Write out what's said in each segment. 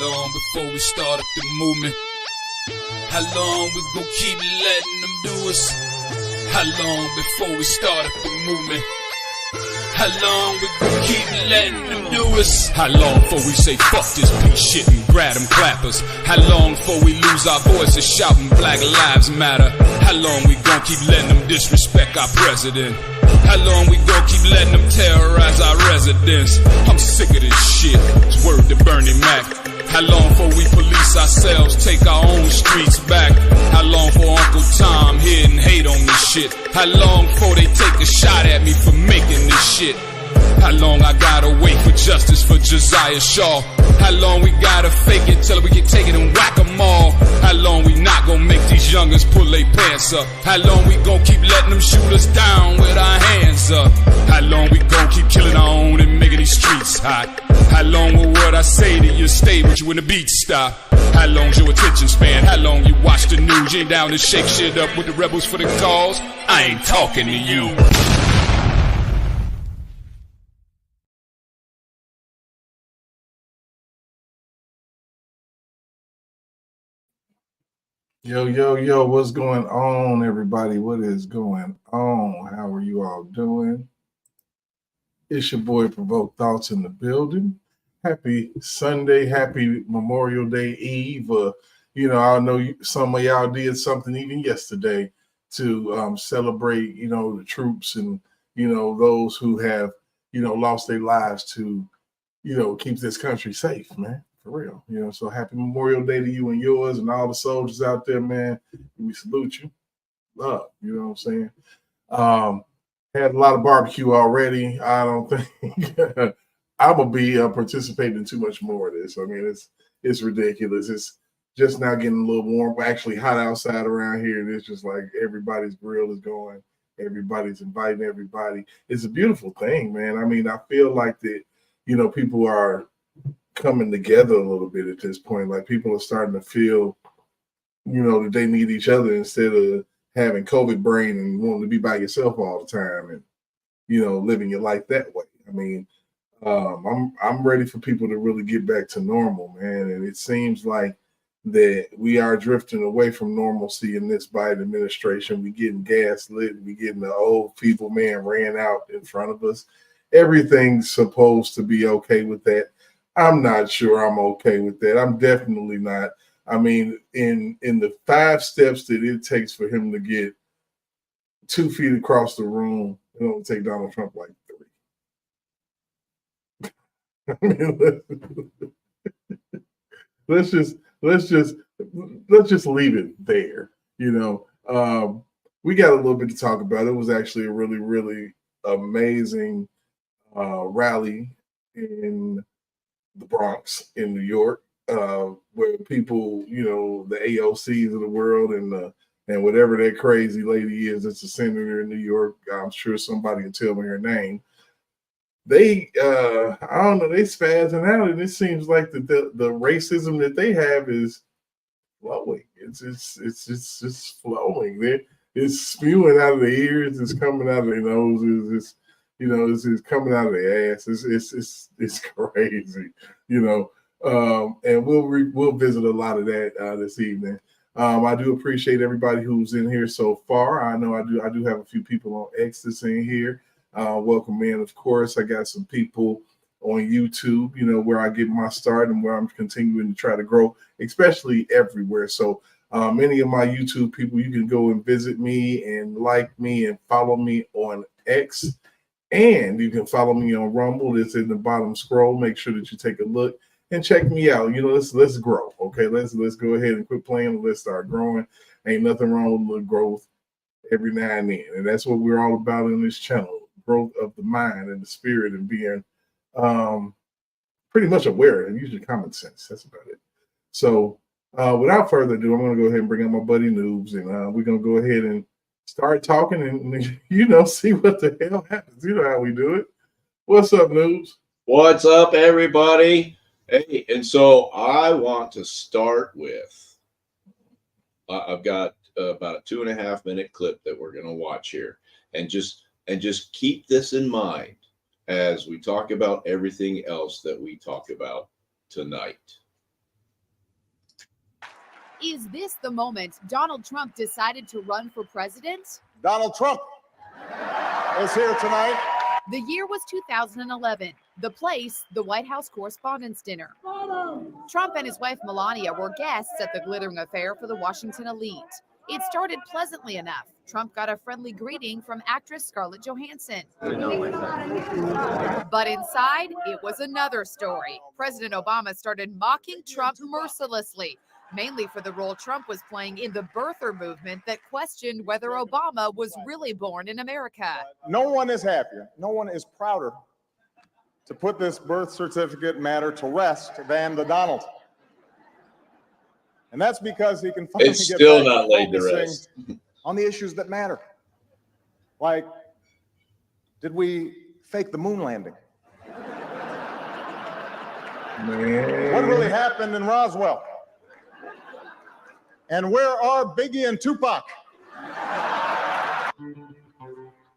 long before we start up the movement? How long we gon' keep letting them do us? How long before we start up the movement? How long we gon' keep letting them do us? How long before we say fuck this piece shit and grab them clappers? How long before we lose our voices shouting Black Lives Matter? How long we gon' keep letting them disrespect our president? How long we gon' keep letting them terrorize our residents? I'm sick of this shit, it's word to Bernie Mac. How long before we police ourselves, take our own streets back? How long for Uncle Tom here and hate on this shit? How long before they take a shot at me for making this shit? How long I gotta wait for justice for Josiah Shaw? How long we gotta fake it till we can take it and whack 'em all? How long we not gonna make these youngers pull their pants up? How long we gonna keep letting them shoot us down with our hands up? How long we gonna keep killing our own and making these streets hot? How long will what I say to you stay with you when the beat stop? How long's your attention span? How long you watch the news? You ain't down to shake shit up with the rebels for the cause? I ain't talking to you. Yo, what's going on, everybody? What is going on? How are you all doing? It's your boy Provoke Thoughts in the building. Happy Sunday, happy Memorial Day Eve. I know some of y'all did something even yesterday to celebrate, the troops and, those who have, lost their lives to, keep this country safe, man. For real, so happy Memorial Day to you and yours and all the soldiers out there, man. We salute you. Love, you know what I'm saying? Had a lot of barbecue already. I don't think I'm gonna be participating in too much more of this. I mean, it's ridiculous. It's just now getting a little warm, actually hot outside around here. And it's just like everybody's grill is going, everybody's inviting everybody. It's a beautiful thing, man. I mean, I feel like that, people are coming together a little bit at this point. Like people are starting to feel, that they need each other instead of having COVID brain and wanting to be by yourself all the time and, living your life that way. I mean, I'm ready for people to really get back to normal, man. And it seems like that we are drifting away from normalcy in this Biden administration. We getting gaslit. We getting the old feeble man ran out in front of us. Everything's supposed to be okay with that. I'm not sure I'm okay with that. I'm definitely not. I mean, in the 5 steps that it takes for him to get 2 feet across the room, it don't take Donald Trump like 3. I mean, let's just leave it there. We got a little bit to talk about. It was actually a really, really amazing rally in the Bronx in New York, where people, the AOCs of the world and whatever that crazy lady is that's a senator in New York, I'm sure somebody can tell me her name. They, I don't know, they spazzing out, and it seems like the racism that they have is flowing. It's just flowing. It's spewing out of their ears. It's coming out of their noses. It's coming out of their ass. It's crazy, and we'll visit a lot of that this evening. I do appreciate everybody who's in here so far. I know I do have a few people on X that's in here. Welcome in, of course. I got some people on YouTube, where I get my start and where I'm continuing to try to grow, especially everywhere. So many of my YouTube people, you can go and visit me and like me and follow me on X. And you can follow me on Rumble. It's in the bottom scroll. Make sure that you take a look and check me out. Let's grow. Okay, let's go ahead and quit playing. Let's start growing. Ain't nothing wrong with a little growth every now and then. And that's what we're all about in this channel. Growth of the mind and the spirit and being pretty much aware and using common sense. That's about it. So without further ado, I'm going to go ahead and bring up my buddy Noobs, and we're going to go ahead and start talking and, see what the hell happens. You know how we do it. What's up, Noobs? What's up, everybody? Hey, and so I want to start with, I've got about a 2.5 minute clip that we're going to watch here, and just keep this in mind as we talk about everything else that we talk about tonight. Is this the moment Donald Trump decided to run for president? Donald Trump is here tonight. The year was 2011. The place, the White House Correspondents' Dinner. Trump and his wife Melania were guests at the glittering affair for the Washington elite. It started pleasantly enough. Trump got a friendly greeting from actress Scarlett Johansson. But inside, it was another story. President Obama started mocking Trump mercilessly, mainly for the role Trump was playing in the birther movement that questioned whether Obama was really born in America. No one is happier, no one is prouder to put this birth certificate matter to rest than the Donald. And that's because he can finally It's get still back not to laid to focusing rest on the issues that matter. Like, did we fake the moon landing? Man. What really happened in Roswell? And where are Biggie and Tupac?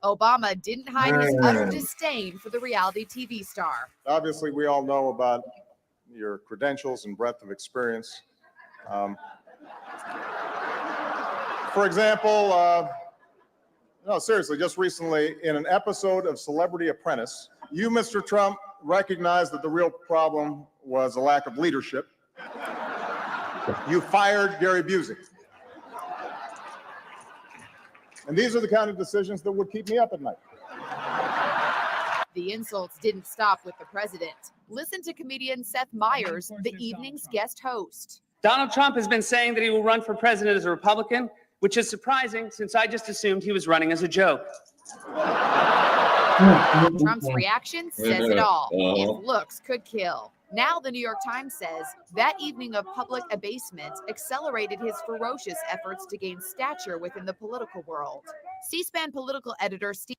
Obama didn't hide his utter Man. disdain for the reality TV star. Obviously, we all know about your credentials and breadth of experience. For example, no, seriously, just recently in an episode of Celebrity Apprentice, you, Mr. Trump, recognized that the real problem was a lack of leadership. You fired Gary Busey. And these are the kind of decisions that would keep me up at night. The insults didn't stop with the president. Listen to comedian Seth Meyers, the evening's guest host. Donald Trump has been saying that he will run for president as a Republican, which is surprising since I just assumed he was running as a joke. Trump's reaction says it all. If looks could kill. Now the New York Times says that evening of public abasement accelerated his ferocious efforts to gain stature within the political world. C-SPAN political editor Steve.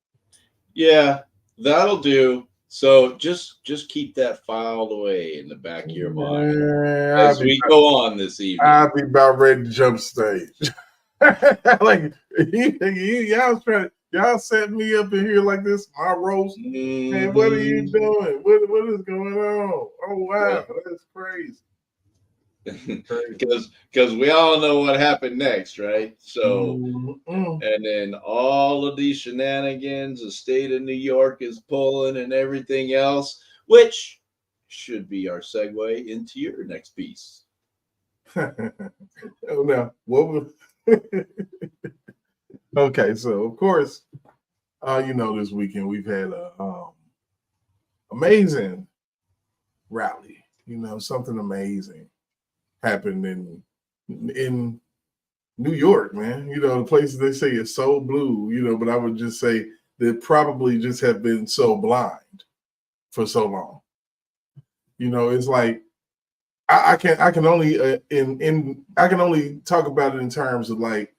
Yeah, that'll do. So just keep that filed away in the back of your mind as we go on this evening. I'll be about ready to jump stage. Like y'all set me up in here like this, my roast. Hey, what are you doing? What is going on? Oh wow, that's crazy. Because we all know what happened next, right? So, and then all of these shenanigans the state of New York is pulling and everything else, which should be our segue into your next piece. Oh no, what was? Okay, so of course, this weekend we've had a amazing rally. Something amazing happened in New York, man. The places they say is so blue, but I would just say they probably just have been so blind for so long. It's like I can only talk about it in terms of like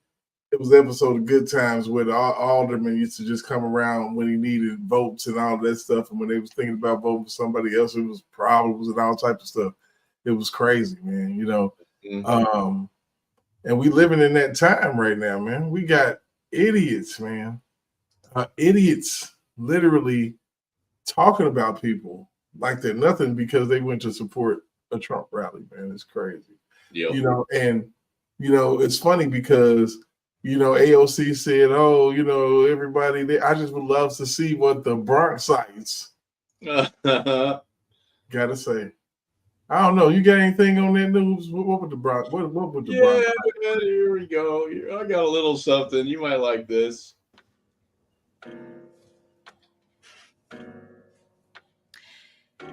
it was the episode of Good Times where the alderman used to just come around when he needed votes and all that stuff, and when they was thinking about voting for somebody else, it was problems and all types of stuff. It was crazy, man. And we living in that time right now, man. We got idiots, man. Idiots literally talking about people like they're nothing because they went to support a Trump rally, man. It's crazy. Yep. It's funny because AOC said, everybody there. I just would love to see what the Bronxites gotta say. I don't know. You got anything on that news? What would the Bronx? What would the Bronx? Yeah, here we go. I got a little something. You might like this.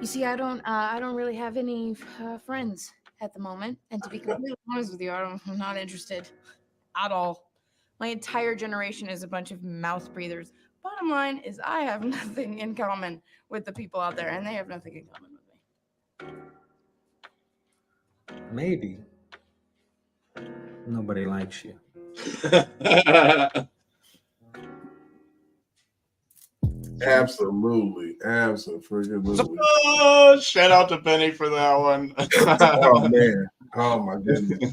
You see, I don't really have any friends at the moment, and to be completely honest with you, I'm not interested at all. My entire generation is a bunch of mouth breathers. Bottom line is, I have nothing in common with the people out there, and they have nothing in common with me. Maybe nobody likes you. Absolutely. Oh, shout out to Penny for that one. Oh man. Oh my goodness.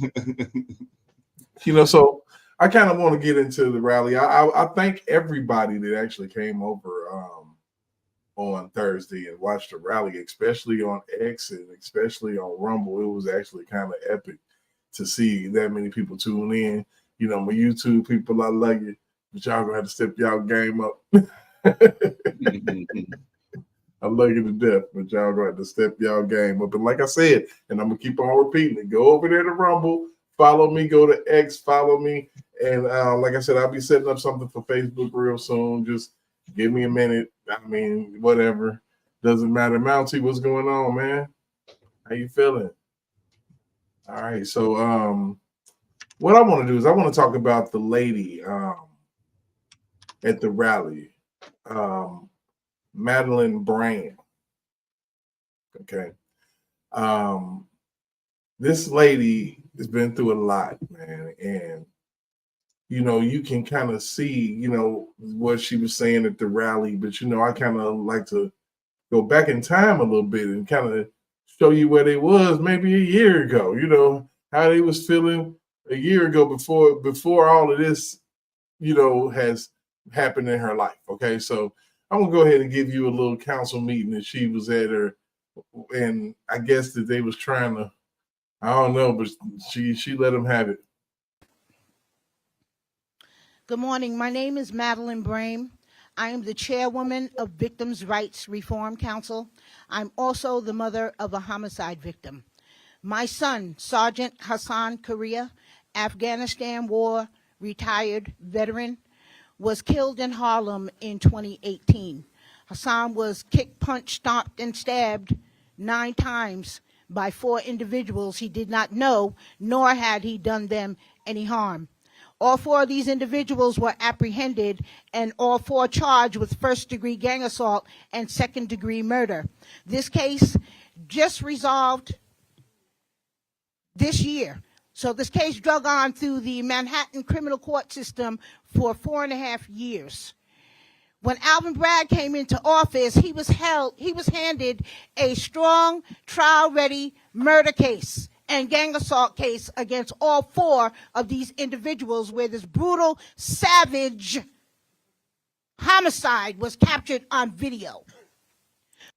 So I kind of want to get into the rally. I thank everybody that actually came over on Thursday and watched the rally, especially on X and especially on Rumble. It was actually kind of epic to see that many people tune in. You know, my YouTube people, I love you, but y'all gonna have to step y'all game up. I love you to death, but y'all gonna have to step y'all game up. And like I said, and I'm gonna keep on repeating it, go over there to Rumble, follow me, go to X, follow me. And like I said, I'll be setting up something for Facebook real soon. Just give me a minute. I mean, whatever. Doesn't matter. Mountie, what's going on, man? How you feeling? All right. So what I want to do is I want to talk about the lady at the rally. Madeline Brand. Okay. This lady has been through a lot, man. And, you know, you can kind of see, you know, what she was saying at the rally. But, you know, I kind of like to go back in time a little bit and kind of show you where they was maybe a year ago, you know, how they was feeling a year ago before all of this, you know, has happened in her life. Okay. So I'm gonna go ahead and give you a little council meeting that she was at her, and I guess that they was trying to, I don't know, but she let them have it. Good morning. My name is Madeline Brame. I am the chairwoman of Victims' Rights Reform Council. I'm also the mother of a homicide victim. My son, Sergeant Hassan Korea, Afghanistan War retired veteran, was killed in Harlem in 2018. Hassan was kicked, punched, stomped, and stabbed 9 times by 4 individuals he did not know, nor had he done them any harm. All 4 of these individuals were apprehended, and all 4 charged with first-degree gang assault and second-degree murder. This case just resolved this year. So this case drug on through the Manhattan criminal court system for 4.5 years. When Alvin Bragg came into office, he was handed a strong, trial-ready murder case and gang assault case against all 4 of these individuals, where this brutal, savage homicide was captured on video.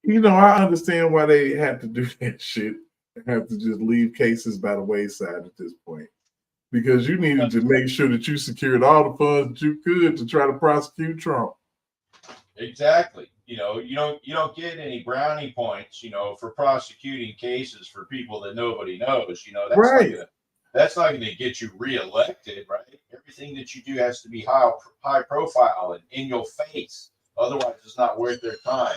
You know, I understand why they had to do that shit. Have to just leave cases by the wayside at this point, because you needed to make sure that you secured all the funds that you could to try to prosecute Trump. Exactly. You know, you don't get any brownie points, you know, for prosecuting cases for people that nobody knows. You know, that's right. That's not going to get you reelected, right? Everything that you do has to be high profile and in your face. Otherwise, it's not worth their time.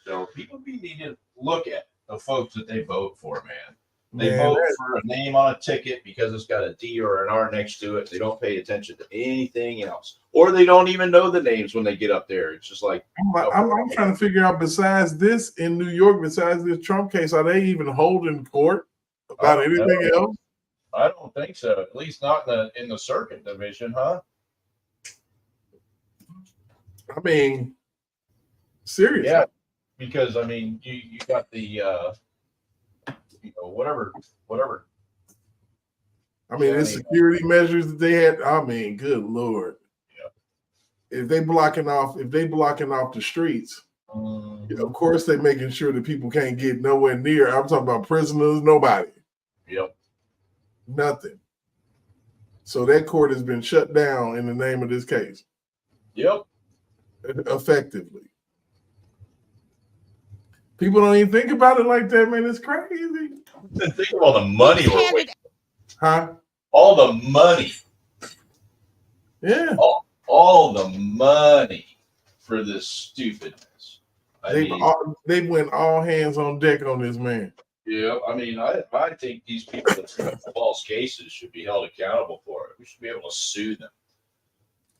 So people need to look at the folks that they vote for, man. They vote for a name on a ticket because it's got a D or an R next to it. They don't pay attention to anything else, or they don't even know the names when they get up there. It's just like I'm trying to figure out, besides this in New York, besides this Trump case, are they even holding court about anything else? I don't think so. At least not in the circuit division, huh? I mean, seriously. Yeah, because I mean, you got the you know, whatever. I mean, the security measures that they had. I mean, good Lord. Yeah. If they blocking off the streets, you know, of course they're making sure that people can't get nowhere near. I'm talking about prisoners, nobody. Yep. Nothing. So that court has been shut down in the name of this case. Yep. Effectively. People don't even think about it like that, man. It's crazy. Think of all the money we're wasting. Huh? All the money. Yeah. All the money for this stupidness. They went all hands on deck on this man. Yeah, I mean, I think these people that have false cases should be held accountable for it. We should be able to sue them.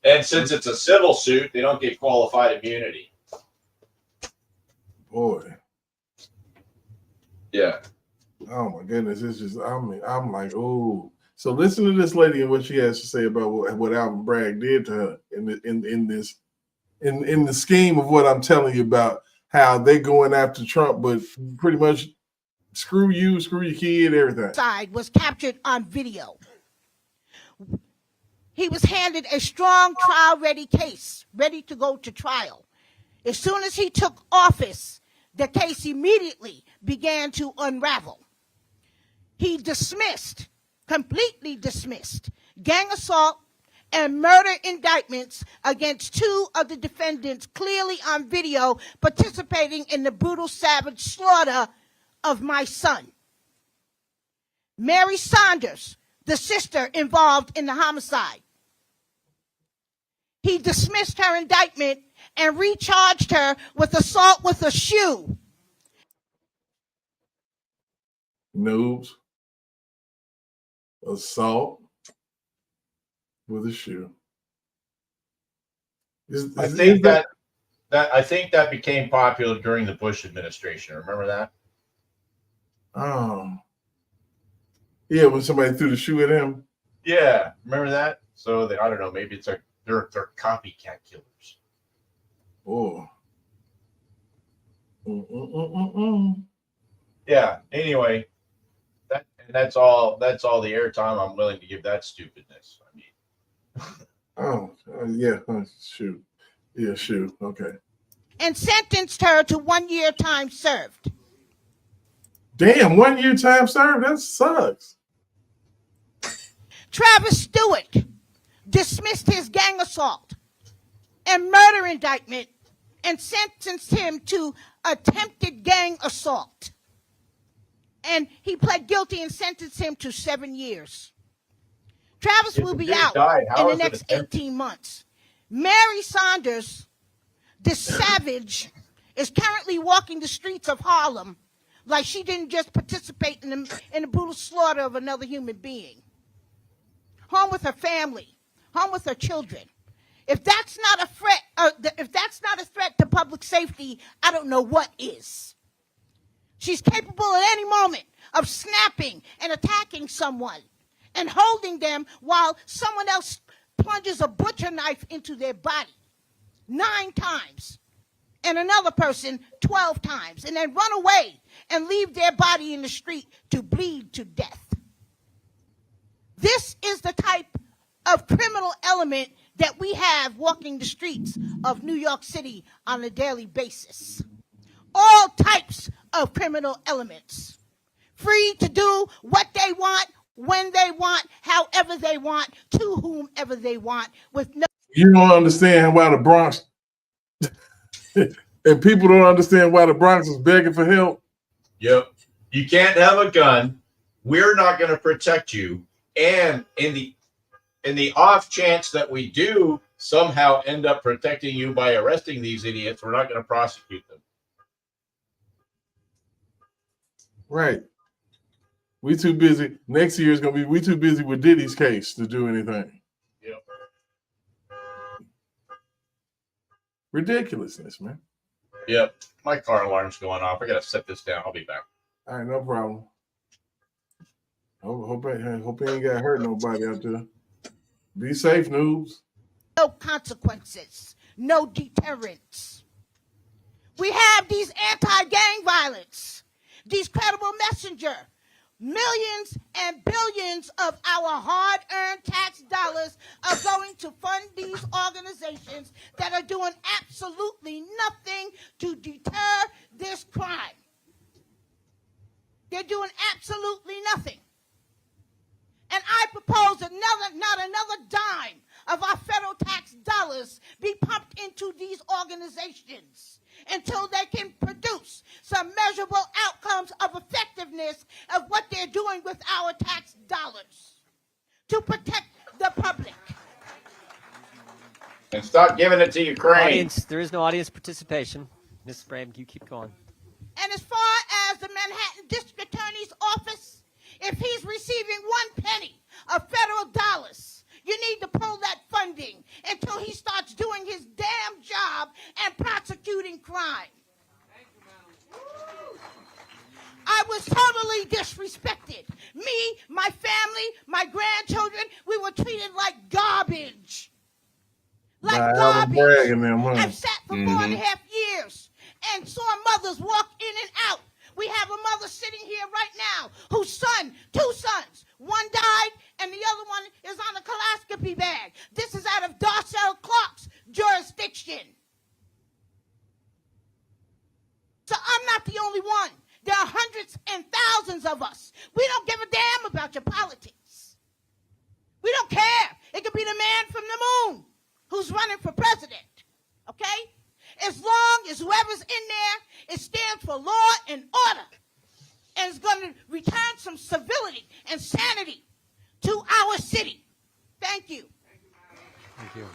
And since it's a civil suit, they don't get qualified immunity. Boy. Yeah. Oh my goodness, it's just I'm like, oh. So listen to this lady and what she has to say about what Alvin Bragg did to her in the scheme of what I'm telling you about, how they going after Trump, but pretty much screw you, screw your kid, everything. Side was captured on video. He was handed a strong trial-ready case, ready to go to trial. As soon as he took office, the case immediately began to unravel. He dismissed completely dismissed gang assault and murder indictments against 2 of the defendants clearly on video participating in the brutal, savage slaughter of my son. Mary Saunders, the sister involved in the homicide. He dismissed her indictment and recharged her with assault with a shoe. Noobs. Assault with a shoe. I think that became popular during the Bush administration. Remember that? Yeah, when somebody threw the shoe at him. Yeah, remember that? So I don't know. Maybe it's they're copycat killers. Oh. Yeah. Anyway, that's all the airtime I'm willing to give that stupidness. I mean. Yeah. Shoot. Yeah, shoot. Okay. And sentenced her to 1 year time served. Damn, 1 year time served? That sucks. Travis Stewart dismissed his gang assault and murder indictment and sentenced him to attempted gang assault. And he pled guilty and sentenced him to 7 years. Travis will be out in the next 18 months. Mary Saunders, this savage, is currently walking the streets of Harlem like she didn't just participate in the brutal slaughter of another human being. Home with her family, home with her children. If that's not a threat to public safety, I don't know what is. She's capable at any moment of snapping and attacking someone and holding them while someone else plunges a butcher knife into their body 9 times and another person 12 times and then run away and leave their body in the street to bleed to death. This is the type of criminal element that we have walking the streets of New York City on a daily basis. All types of criminal elements, free to do what they want, when they want, however they want, to whomever they want, with no. You don't understand why the Bronx, and people don't understand why the Bronx is begging for help. Yep. You can't have a gun. We're not going to protect you. And in the off chance that we do somehow end up protecting you by arresting these idiots, we're not going to prosecute them. Right. We too busy. Next year is going to be we too busy with Diddy's case to do anything. Yep. Ridiculousness, man. Yep. My car alarm's going off. I got to set this down. I'll be back. All right, no problem. Hope he ain't got hurt nobody out there. Be safe, noobs. No consequences, no deterrence. We have these anti-gang violence, these credible messenger. Millions and billions of our hard-earned tax dollars are going to fund these organizations that are doing absolutely nothing to deter this crime. They're doing absolutely nothing. And I propose not another dime of our federal tax dollars be pumped into these organizations until they can produce some measurable outcomes of effectiveness of what they're doing with our tax dollars to protect the public. And stop giving it to Ukraine. There is no audience participation. Ms. Brame, you keep going. And as far as the Manhattan District Attorney's Office, if he's receiving 1 penny of federal dollars, you need to pull that funding until he starts doing his damn job and prosecuting crime. I was totally disrespected. Me, my family, my grandchildren, we were treated like garbage. Like garbage. I've sat for 4.5 years and saw mothers walk in and out. We have a mother sitting here right now whose 2 sons, one died and the other one is on a colonoscopy bag. This is out of Darcel Clark's jurisdiction. So I'm not the only one. There are hundreds and thousands of us. We don't give a damn about your politics. We don't care. It could be the man from the moon who's running for president. Okay? As long as whoever's in there, it stands for law and order and is going to return some civility and sanity to our city. Thank you. Thank you.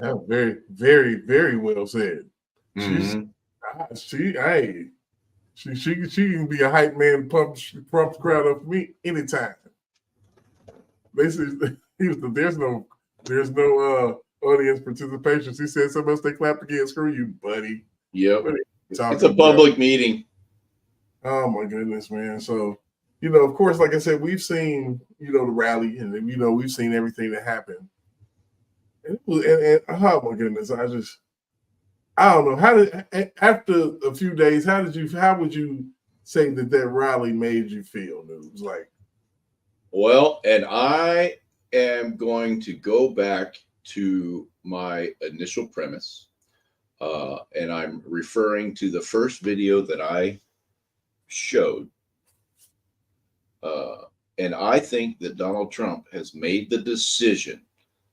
That's very, very, very well said. Mhm. She can be a hype man, pump the crowd up for me anytime. Basically, there's no audience participation. She said something else they clapped again. Screw you, buddy. Yep. What are you It's talking a about? public meeting. Oh my goodness, man. So, of course, like I said, we've seen, the rally, and we've seen everything that happened. And oh my goodness, I don't know. After a few days, how would you say that rally made you feel? News like, Well, and I am going to go back to my initial premise, and I'm referring to the first video that I showed. And I think that Donald Trump has made the decision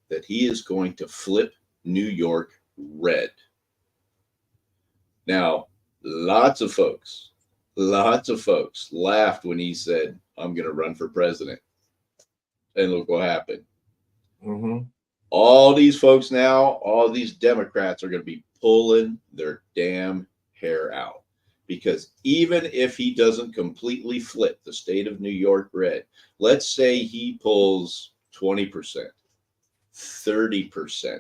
that he is going to flip New York red. Now, lots of folks laughed when he said, I'm going to run for president. And look what happened. mm-hmm. All these folks now, all these Democrats are going to be pulling their damn hair out. Because even if he doesn't completely flip the state of New York red, let's say he pulls 20%, 30%.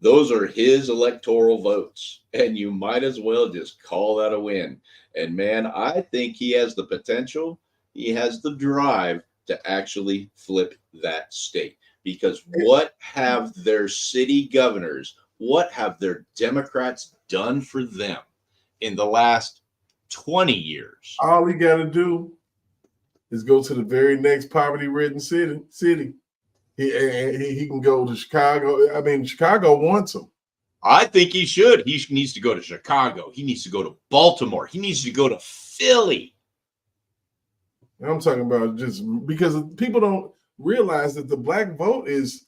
Those are his electoral votes, and you might as well just call that a win. And man, I think he has the potential, he has the drive to actually flip that state. Because what have their city governors, what have their Democrats done for them in the last 20 years? All he got to do is go to the very next poverty-ridden city. He can go to Chicago. I mean, Chicago wants him. I think he should. He needs to go to Chicago. He needs to go to Baltimore. He needs to go to Philly. I'm talking about just because people don't realize that the black vote is,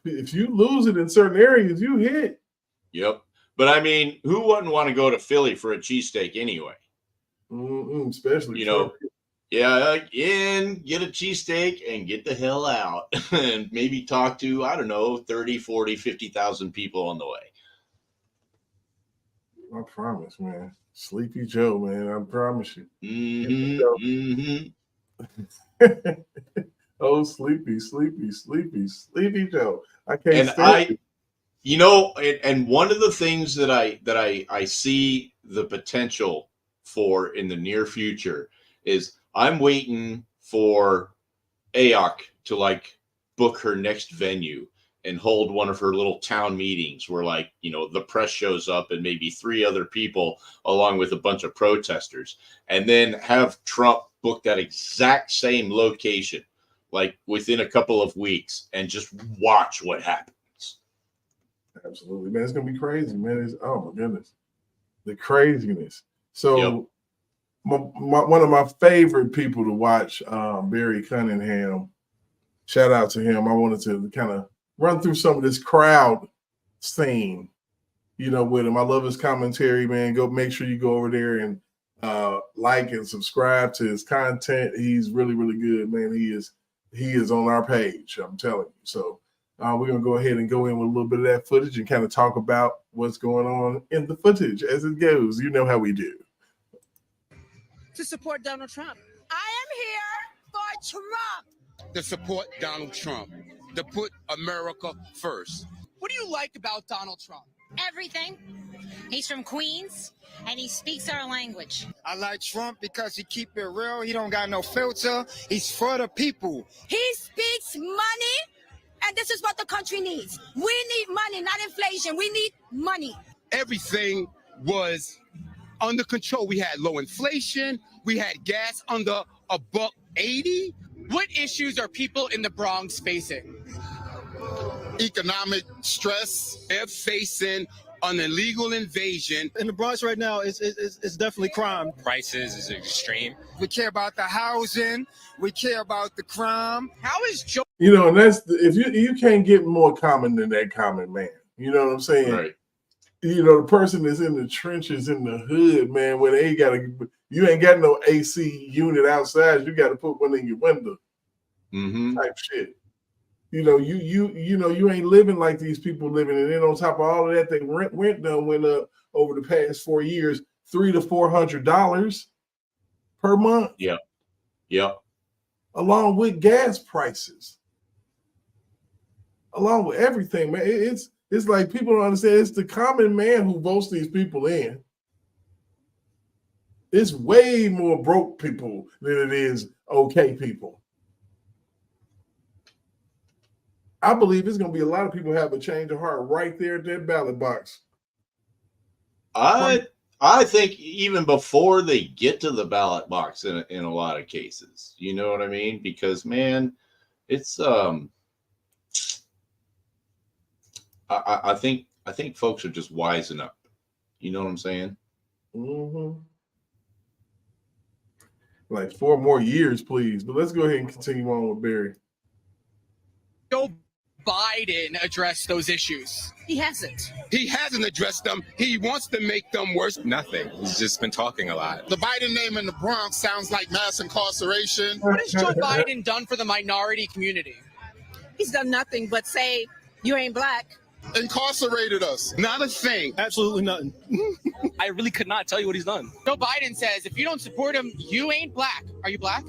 if you lose it in certain areas, you hit. Yep. But I mean, who wouldn't want to go to Philly for a cheesesteak anyway? Especially, get a cheesesteak and get the hell out and maybe talk to, 30, 40, 50,000 people on the way. I promise, man. Sleepy Joe, man. I promise you. Oh, sleepy Joe. I can't stand it. And one of the things that I see the potential for in the near future is I'm waiting for AOC to book her next venue and hold one of her little town meetings where the press shows up and maybe 3 other people along with a bunch of protesters, and then have Trump book that exact same location within a couple of weeks and just watch what happens. Absolutely, man. It's gonna be crazy, man. Oh my goodness, the craziness. So one of my favorite people to watch, Barry Cunningham. Shout out to him. I wanted to kind of run through some of this crowd scene, with him. I love his commentary, man. Make sure you go over there and like and subscribe to his content. He's really, really good, man. He is on our page, I'm telling you. So we're gonna go ahead and go in with a little bit of that footage and kind of talk about what's going on in the footage as it goes. You know how we do. To support Donald Trump. I am here for Trump. To support Donald Trump. To put America first. What do you like about Donald Trump? Everything. He's from Queens, and he speaks our language. I like Trump because he keep it real. He don't got no filter. He's for the people. He speaks money, and this is what the country needs. We need money, not inflation. We need money. Everything was under control. We had low inflation. We had gas under $1.80. What issues are people in the Bronx facing? Economic stress. They're facing an illegal invasion. In the Bronx right now, it's definitely crime. Prices is extreme. We care about the housing. We care about the crime. How is Joe? You know, and that's if you can't get more common than that common man. You know what I'm saying? Right. You know, the person that's in the trenches in the hood, man, where they you ain't got no AC unit outside. You got to put one in your window. Type shit. You know, you ain't living like these people living, and then on top of all of that, they rent done went up over the past 4 years, $300 to $400 per month. Yep. Along with gas prices, along with everything, man. It's like people don't understand. It's the common man who votes these people in. It's way more broke people than it is okay people. I believe it's going to be a lot of people have a change of heart right there at that ballot box. I think even before they get to the ballot box in a lot of cases, you know what I mean? Because man, it's I think folks are just wising up. You know what I'm saying? Like 4 more years, please. But let's go ahead and continue on with Barry. Joe Biden addressed those issues? He hasn't. He hasn't addressed them. He wants to make them worse. Nothing. He's just been talking a lot. The Biden name in the Bronx sounds like mass incarceration. What has Joe Biden done for the minority community? He's done nothing but say, you ain't black. Incarcerated us. Not a thing. Absolutely nothing. I really could not tell you what he's done. Joe Biden says, if you don't support him, you ain't black. Are you black?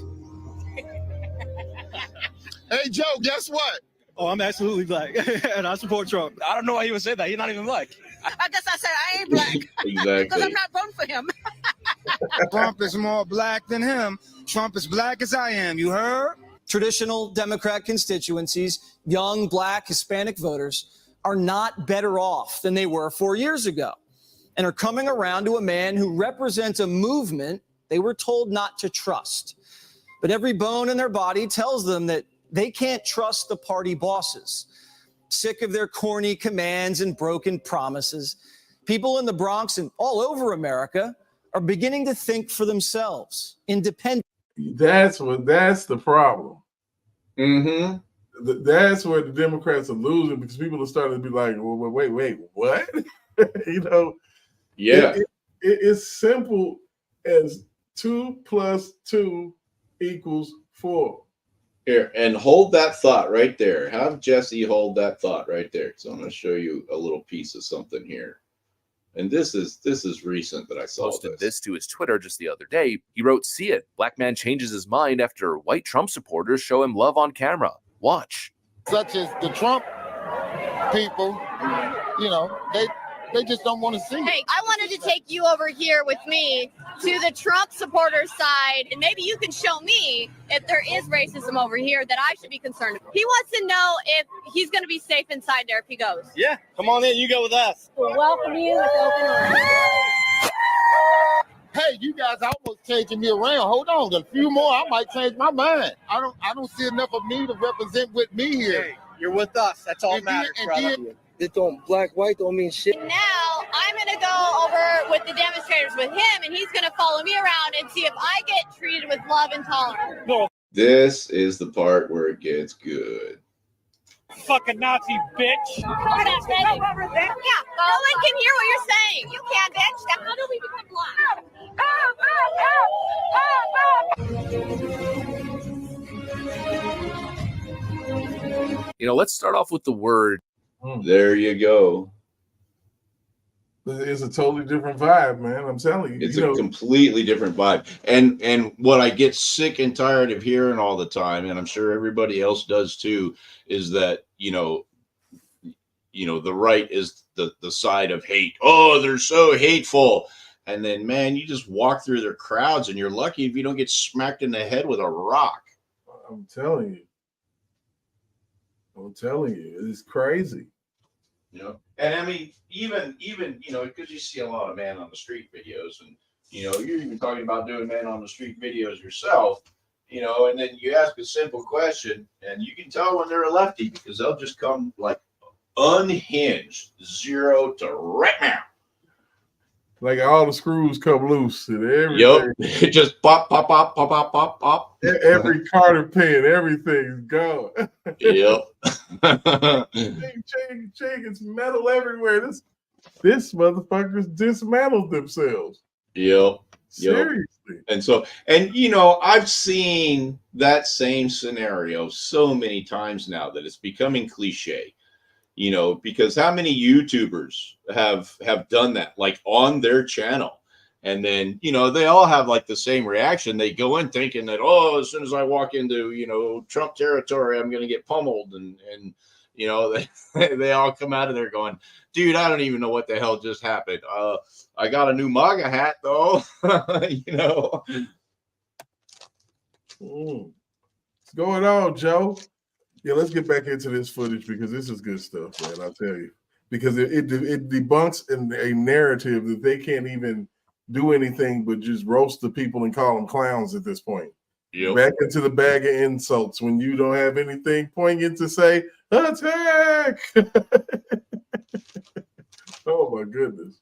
Hey, Joe, guess what? Oh, I'm absolutely black, and I support Trump. I don't know why he would say that. He's not even black. I guess I said I ain't black. Exactly. Because I'm not voting for him. Trump is more black than him. Trump is black as I am. You heard? Traditional Democrat constituencies, young, black, Hispanic voters, are not better off than they were 4 years ago and are coming around to a man who represents a movement they were told not to trust. But every bone in their body tells them that they can't trust the party bosses. Sick of their corny commands and broken promises, people in the Bronx and all over America are beginning to think for themselves, independent. That's the problem. That's where the Democrats are losing, because people are starting to be like, well, wait, what? You know? Yeah. It's simple as 2 + 2 = 4. Here, and hold that thought right there. Have Jesse hold that thought right there. So I'm going to show you a little piece of something here. And this is recent that I saw. Posted this to his Twitter just the other day. He wrote, "See it. Black man changes his mind after white Trump supporters show him love on camera. Watch." Such as the Trump people, you know, they just don't want to see it. Hey, I wanted to take you over here with me to the Trump supporter side, and maybe you can show me if there is racism over here that I should be concerned about. He wants to know if he's going to be safe inside there if he goes. Yeah, come on in. You go with us. We'll welcome you with open arms. Hey, you guys are almost changing me around. Hold on, a few more, I might change my mind. I don't see enough of me to represent with me here. Hey, you're with us. That's all that matters. It don't black, white don't mean shit. Now I'm going to go over with the demonstrators with him, and he's going to follow me around and see if I get treated with love and tolerance. No. This is the part where it gets good. Fucking Nazi bitch. Yeah, no one can hear what you're saying. You can, bitch. How do we become blind? You know, let's start off with the word. There you go. It's a totally different vibe, man. I'm telling you. It's a completely different vibe. And what I get sick and tired of hearing all the time, and I'm sure everybody else does too, is that, you know, the right is the side of hate. Oh, they're so hateful. And then, man, you just walk through their crowds and you're lucky if you don't get smacked in the head with a rock. I'm telling you. It's crazy. You know, and I mean, even you know, because you see a lot of man on the street videos, and you know, you're even talking about doing man on the street videos yourself, you know, and then you ask a simple question, and you can tell when they're a lefty because they'll just come like unhinged, 0 to right now. Like all the screws come loose and everything. Yep, it just pop, pop, pop, pop, pop, pop, pop. Every Carter pin, everything's gone. Yep. It's metal everywhere. This motherfuckers dismantled themselves. Yep. Seriously. And so, and you know, I've seen that same scenario so many times now that it's becoming cliche. You know, because how many YouTubers have done that, like on their channel, and then you know they all have like the same reaction. They go in thinking that, oh, as soon as I walk into, you know, Trump territory, I'm going to get pummeled, and you know they all come out of there going, dude, I don't even know what the hell just happened. I got a new Maga hat though. You know, What's going on, Joe? Yeah, let's get back into this footage because this is good stuff, man. I'll tell you, because it debunks a narrative that they can't even do anything but just roast the people and call them clowns at this point. Yep. Back into the bag of insults when you don't have anything poignant to say. Attack! Oh my goodness.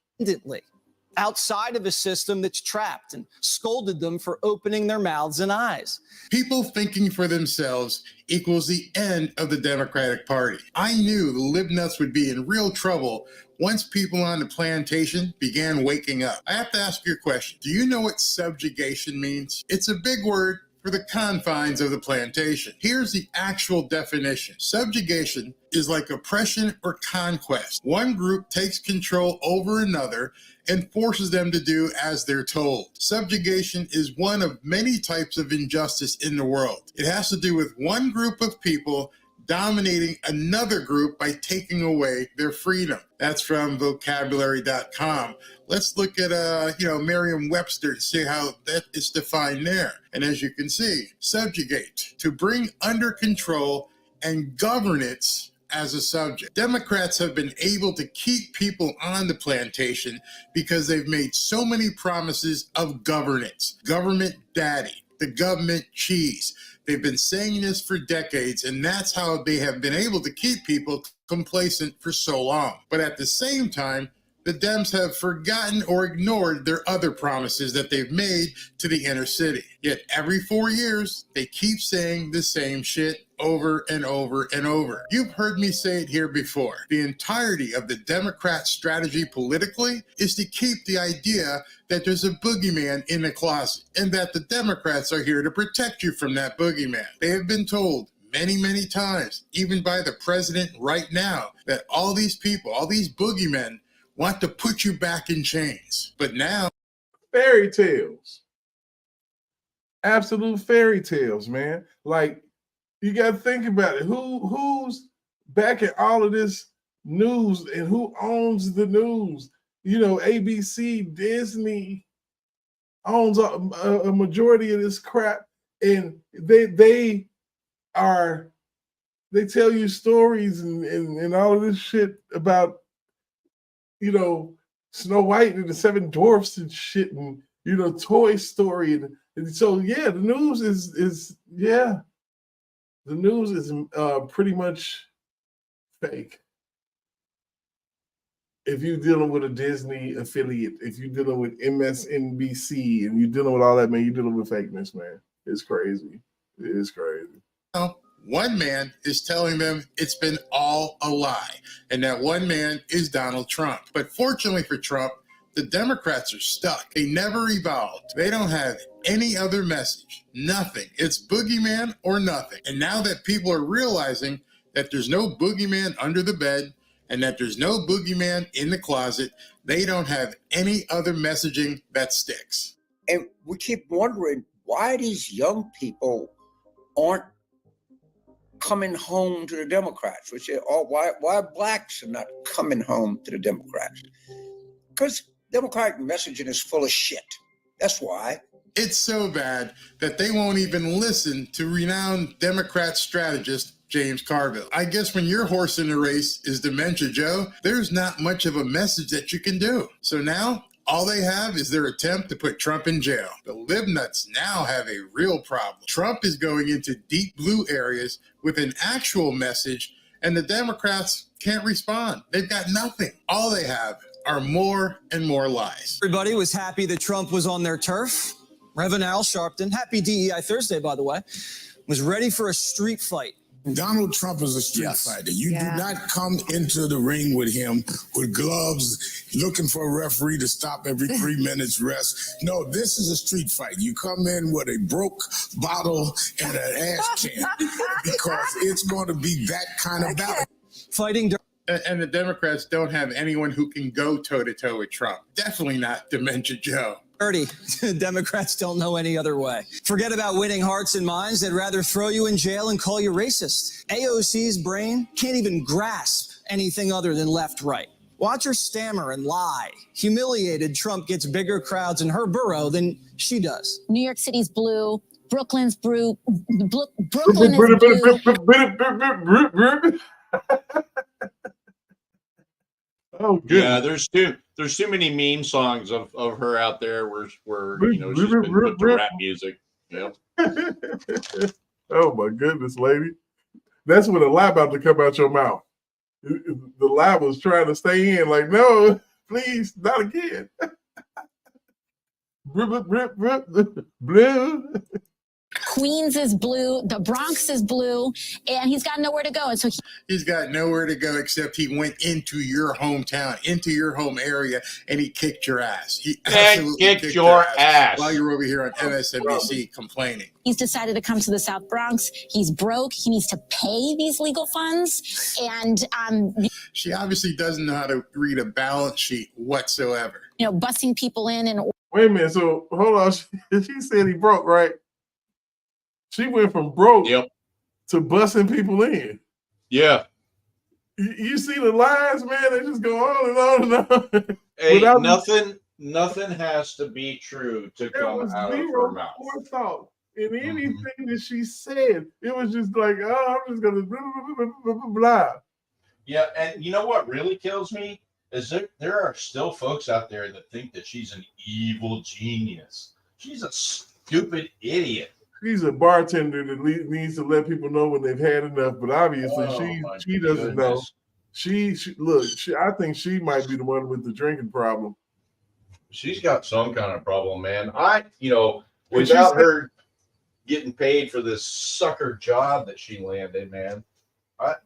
Outside of a system that's trapped and scolded them for opening their mouths and eyes. People thinking for themselves equals the end of the Democratic Party. I knew the libnuts would be in real trouble once people on the plantation began waking up. I have to ask you a question. Do you know what subjugation means? It's a big word for the confines of the plantation. Here's the actual definition. Subjugation is like oppression or conquest. One group takes control over another and forces them to do as they're told. Subjugation is one of many types of injustice in the world. It has to do with one group of people dominating another group by taking away their freedom. That's from vocabulary.com. Let's look at Merriam-Webster to see how that is defined there. And as you can see, subjugate, to bring under control and governance as a subject. Democrats have been able to keep people on the plantation because they've made so many promises of governance. Government daddy, the government cheese. They've been saying this for decades, and that's how they have been able to keep people complacent for so long. But at the same time, the Dems have forgotten or ignored their other promises that they've made to the inner city. Yet every 4 years, they keep saying the same shit over and over and over. You've heard me say it here before. The entirety of the Democrat strategy politically is to keep the idea that there's a boogeyman in the closet and that the Democrats are here to protect you from that boogeyman. They have been told many, many times, even by the president right now, that all these people, all these boogeymen, want to put you back in chains. But now, fairy tales. Absolute fairy tales, man. Like, you got to think about it. Who's backing all of this news and who owns the news? You know, ABC, Disney owns a majority of this crap, and they tell you stories and all of this shit about, you know, Snow White and the Seven Dwarfs and shit, and you know, Toy Story, and so yeah, the news is the news is pretty much fake. If you're dealing with a Disney affiliate, if you're dealing with MSNBC, and you're dealing with all that, man, you're dealing with fakeness, man. It's crazy. It is crazy. one man is telling them it's been all a lie, and that one man is Donald Trump. But fortunately for Trump, the Democrats are stuck. They never evolved. They don't have any other message. Nothing. It's boogeyman or nothing. And now that people are realizing that there's no boogeyman under the bed and that there's no boogeyman in the closet, they don't have any other messaging that sticks. And we keep wondering why these young people aren't coming home to the Democrats. We say, oh, why blacks are not coming home to the Democrats? Because Democratic messaging is full of shit. That's why. It's so bad that they won't even listen to renowned Democrat strategist James Carville. I guess when your horse in the race is Dementia Joe, there's not much of a message that you can do. So now all they have is their attempt to put Trump in jail. The libnuts now have a real problem. Trump is going into deep blue areas with an actual message, and the Democrats can't respond. They've got nothing. All they have are more and more lies. Everybody was happy that Trump was on their turf. Reverend Al Sharpton, happy DEI Thursday, by the way, was ready for a street fight. Donald Trump is a street fighter. You do not come into the ring with him with gloves, looking for a referee to stop every 3 minutes rest. No, this is a street fight. You come in with a broke bottle and an ash can because it's going to be that kind of battle. Fighting. And the Democrats don't have anyone who can go toe-to-toe with Trump. Definitely not Dementia Joe. Dirty. Democrats don't know any other way. Forget about winning hearts and minds. They'd rather throw you in jail and call you racist. AOC's brain can't even grasp anything other than left-right. Watch her stammer and lie. Humiliated, Trump gets bigger crowds in her borough than she does. New York City's blue. Brooklyn's blue. Brooklyn is blue. Oh, good. Yeah, there's too many meme songs of her out there where she's been put to rap music. Yep. Oh my goodness, lady. That's when a lie about to come out your mouth. The lie was trying to stay in, like, no, please, not again. Blue. Queens is blue. The Bronx is blue. And he's got nowhere to go. And so he's got nowhere to go except he went into your hometown, into your home area, and he kicked your ass. He absolutely kicked your ass while you're over here on MSNBC complaining. he's decided to come to the South Bronx. He's broke. He needs to pay these legal funds. And she obviously doesn't know how to read a balance sheet whatsoever. Busing people in and wait a minute. So hold on. She said he broke, right? She went from broke to busting people in. Yeah. You see the lines, man, they just go on and on and on. Hey, nothing has to be true to come out of her mouth. Forethought in anything that she said. It was just like, oh, I'm just gonna blah, blah, blah, blah, blah. Yeah, and you know what really kills me is there are still folks out there that think that she's an evil genius. She's a stupid idiot. She's a bartender that needs to let people know when they've had enough, but obviously she doesn't know. I think she might be the one with the drinking problem. She's got some kind of problem, man. Without her getting paid for this sucker job that she landed, man.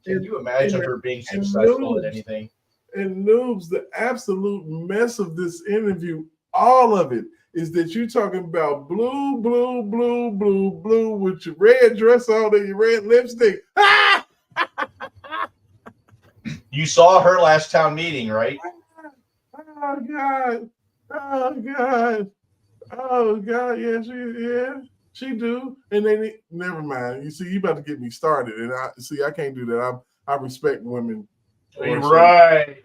Can you imagine her being successful at anything? And Noobs, the absolute mess of this interview, all of it, is that you talking about blue, blue, blue, blue, blue with your red dress on and your red lipstick. You saw her last town meeting, right? Oh God. Oh God. Oh God. Yeah, she do. And then never mind. You see, you about to get me started. And I can't do that. I respect women. Right.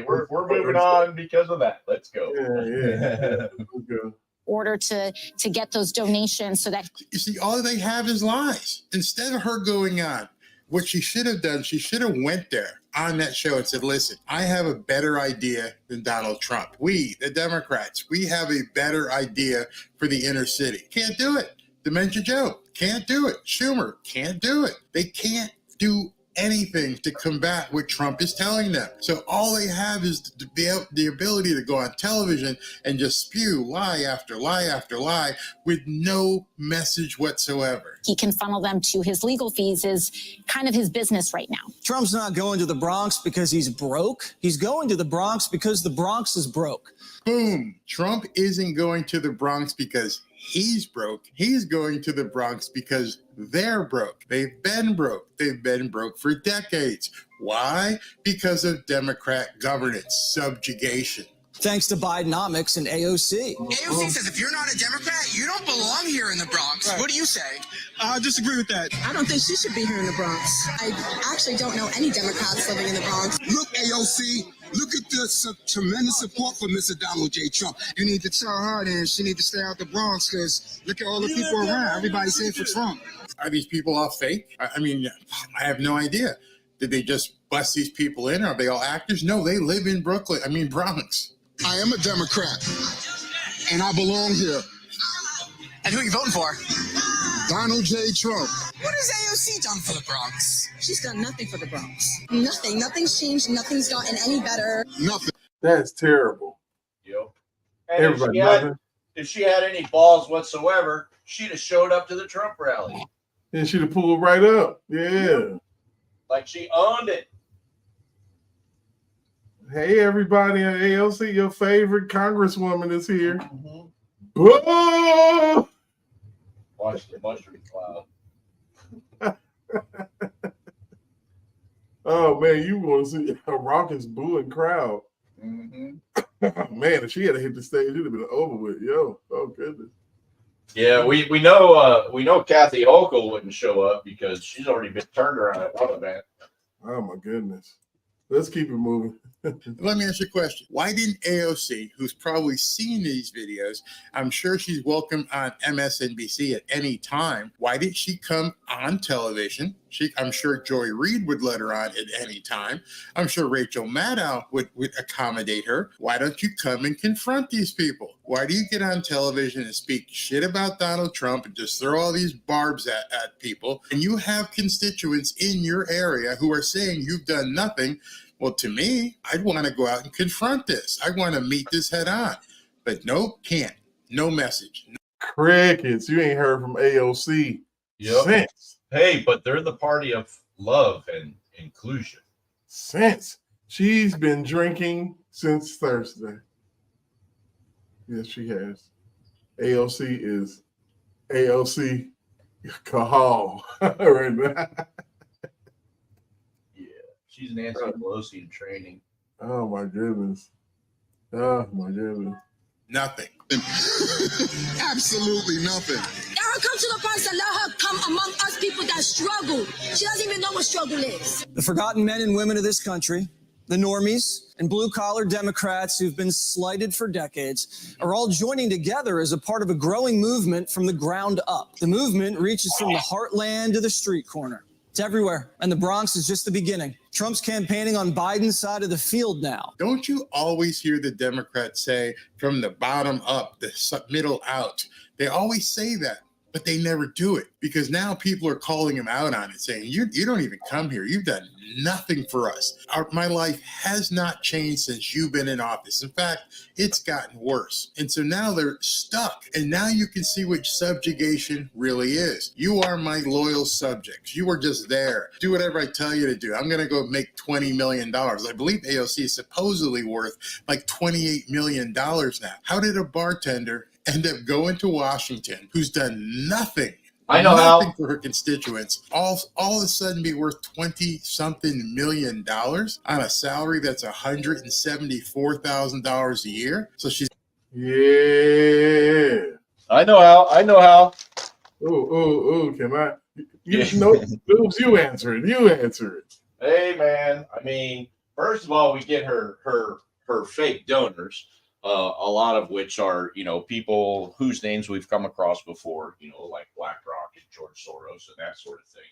We're moving on because of that. Let's go. Yeah. Let's go. order to get those donations so that you see, all they have is lies. Instead of her going on, what she should have done, she should have went there on that show and said, listen, I have a better idea than Donald Trump. We, the Democrats, we have a better idea for the inner city. Can't do it. Dementia Joe can't do it. Schumer can't do it. They can't do anything to combat what Trump is telling them. So all they have is the ability to go on television and just spew lie after lie after lie with no message whatsoever. he can funnel them to his legal fees is kind of his business right now. Trump's not going to the Bronx because he's broke. He's going to the Bronx because the Bronx is broke. Boom. Trump isn't going to the Bronx because he's broke. He's going to the Bronx because they're broke. They've been broke. They've been broke for decades. Why? Because of Democrat governance, subjugation. Thanks to Bidenomics and AOC. AOC says if you're not a Democrat, you don't belong here in the Bronx. Right. What do you say? I disagree with that. I don't think she should be here in the Bronx. I actually don't know any Democrats living in the Bronx. Look, AOC, look at the tremendous support for Mr. Donald J. Trump. You need to tell her then she need to stay out the Bronx because look at all the people around. Everybody's here for Trump. Are these people all fake? I mean, I have no idea. Did they just bust these people in? Are they all actors? No, they live in Bronx. I am a Democrat, and I belong here. And who are you voting for? Donald J. Trump. What has AOC done for the Bronx? She's done nothing for the Bronx. Nothing. Nothing's changed. Nothing's gotten any better. Nothing. That's terrible. Yep. And Everybody, if she had any balls whatsoever, she'd have showed up to the Trump rally. and she'd have pulled right up. Yeah. Like she owned it. Hey, everybody at AOC, your favorite congresswoman is here. Whoa! Watch the mushroom cloud. Oh, man, you want to see a raucous booing crowd. Man, if she had hit the stage, it would have been over with. Yo, oh, goodness. Yeah, we know Kathy Hochul wouldn't show up because she's already been turned around at one event. Oh, my goodness. Let's keep it moving. Let me ask you a question. Why didn't AOC, who's probably seen these videos, I'm sure she's welcome on MSNBC at any time. Why didn't she come on television? I'm sure Joy Reid would let her on at any time. I'm sure Rachel Maddow would accommodate her. Why don't you come and confront these people? Why do you get on television and speak shit about Donald Trump and just throw all these barbs at people? And you have constituents in your area who are saying you've done nothing. Well, to me, I'd want to go out and confront this. I want to meet this head on. But no, can't. No message. Crickets. You ain't heard from AOC since. Hey, but they're the party of love and inclusion. Since. She's been drinking since Thursday. Yes, she has. AOC is AOC Kahal right now. She's Nancy Pelosi in training. Oh, my goodness. Oh, my goodness. Nothing. Absolutely nothing. Let her come to the parts and let her come among us people that struggle. She doesn't even know what struggle is. The forgotten men and women of this country, the normies and blue-collar Democrats who've been slighted for decades, are all joining together as a part of a growing movement from the ground up. The movement reaches from the heartland to the street corner. It's everywhere, and the Bronx is just the beginning. Trump's campaigning on Biden's side of the field now. Don't you always hear the Democrats say from the bottom up, the middle out? They always say that, but they never do it because now people are calling him out on it, saying, you don't even come here. You've done nothing for us. My life has not changed since you've been in office. In fact, it's gotten worse. And so now they're stuck. And now you can see what subjugation really is. You are my loyal subjects. You are just there. Do whatever I tell you to do. I'm going to go make $20 million. I believe AOC is supposedly worth like $28 million now. How did a bartender end up going to Washington who's done nothing for her constituents, all of a sudden be worth $20-something million on a salary that's $174,000 a year? So she's I know how. Can I? You answer it. You answer it. Hey, man. I mean, first of all, we get her fake donors. A lot of which are, people whose names we've come across before, like BlackRock and George Soros and that sort of thing.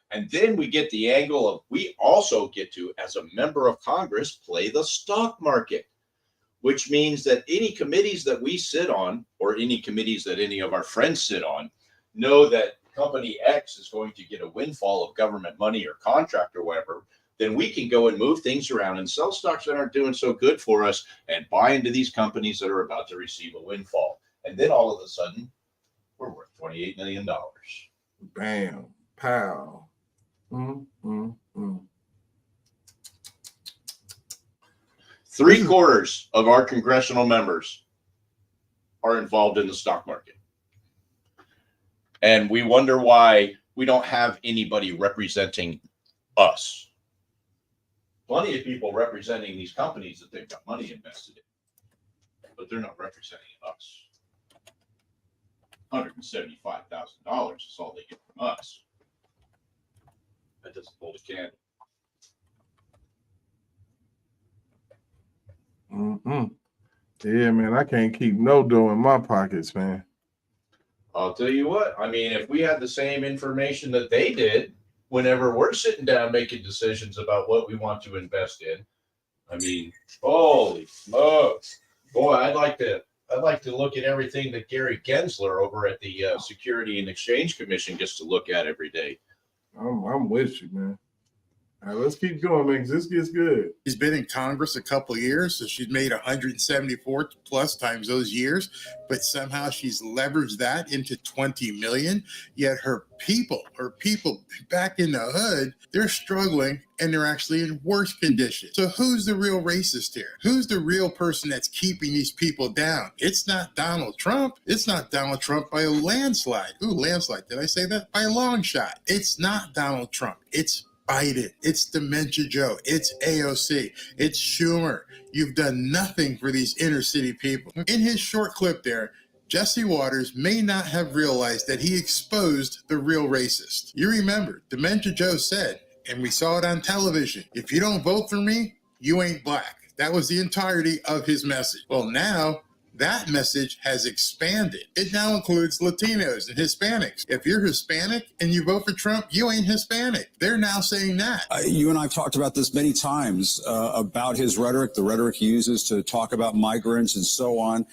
And then we get the angle of we also get to, as a member of Congress, play the stock market, which means that any committees that we sit on or any committees that any of our friends sit on know that company X is going to get a windfall of government money or contract or whatever. Then we can go and move things around and sell stocks that aren't doing so good for us and buy into these companies that are about to receive a windfall. And then all of a sudden, we're worth $28 million. Bam. Pow. Three-quarters of our congressional members are involved in the stock market. And we wonder why we don't have anybody representing us. Plenty of people representing these companies that they've got money invested in, but they're not representing us. $175,000 is all they get from us. That doesn't hold a candle. Yeah, man, I can't keep no dough in my pockets, man. I'll tell you what. I mean, if we had the same information that they did, whenever we're sitting down making decisions about what we want to invest in, I mean, holy smokes. Boy, I'd like to I'd like to look at everything that Gary Gensler over at the Security and Exchange Commission gets to look at every day. I'm with you, man. All right, let's keep going, man, because this gets good. She's been in Congress a couple of years, so she's made 174 plus times those years, but somehow she's leveraged that into 20 million. Yet her people back in the hood, they're struggling and they're actually in worse condition. So who's the real racist here? Who's the real person that's keeping these people down? It's not Donald Trump. It's not Donald Trump by a landslide. Ooh, landslide. Did I say that? By a long shot. It's not Donald Trump. It's Biden, it's Dementia Joe, it's AOC, it's Schumer. You've done nothing for these inner city people. In his short clip there, Jesse Waters may not have realized that he exposed the real racist. You remember, Dementia Joe said, and we saw it on television, if you don't vote for me, you ain't black. That was the entirety of his message. Well, now that message has expanded. It now includes Latinos and Hispanics. If you're Hispanic and you vote for Trump, you ain't Hispanic. They're now saying that. You and I have talked about this many times about his rhetoric, the rhetoric he uses to talk about migrants and so on.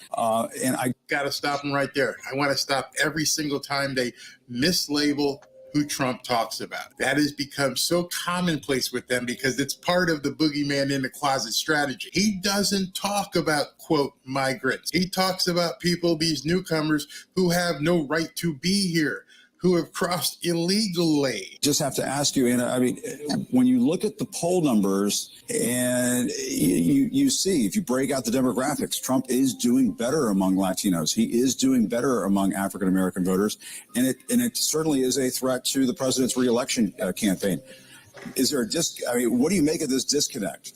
And I got to stop them right there. I want to stop every single time they mislabel who Trump talks about. That has become so commonplace with them because it's part of the boogeyman in the closet strategy. He doesn't talk about, quote, migrants. He talks about people, these newcomers who have no right to be here, who have crossed illegally. just have to ask you, Anna, I mean, when you look at the poll numbers and you see, if you break out the demographics, Trump is doing better among Latinos. He is doing better among African-American voters. And it certainly is a threat to the president's reelection campaign. Is there what do you make of this disconnect?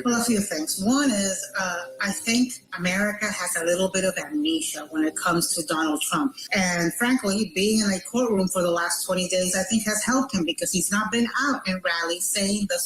Well, a few things. One is, I think America has a little bit of amnesia when it comes to Donald Trump. And frankly, being in a courtroom for the last 20 days, I think has helped him because he's not been out in rallies saying the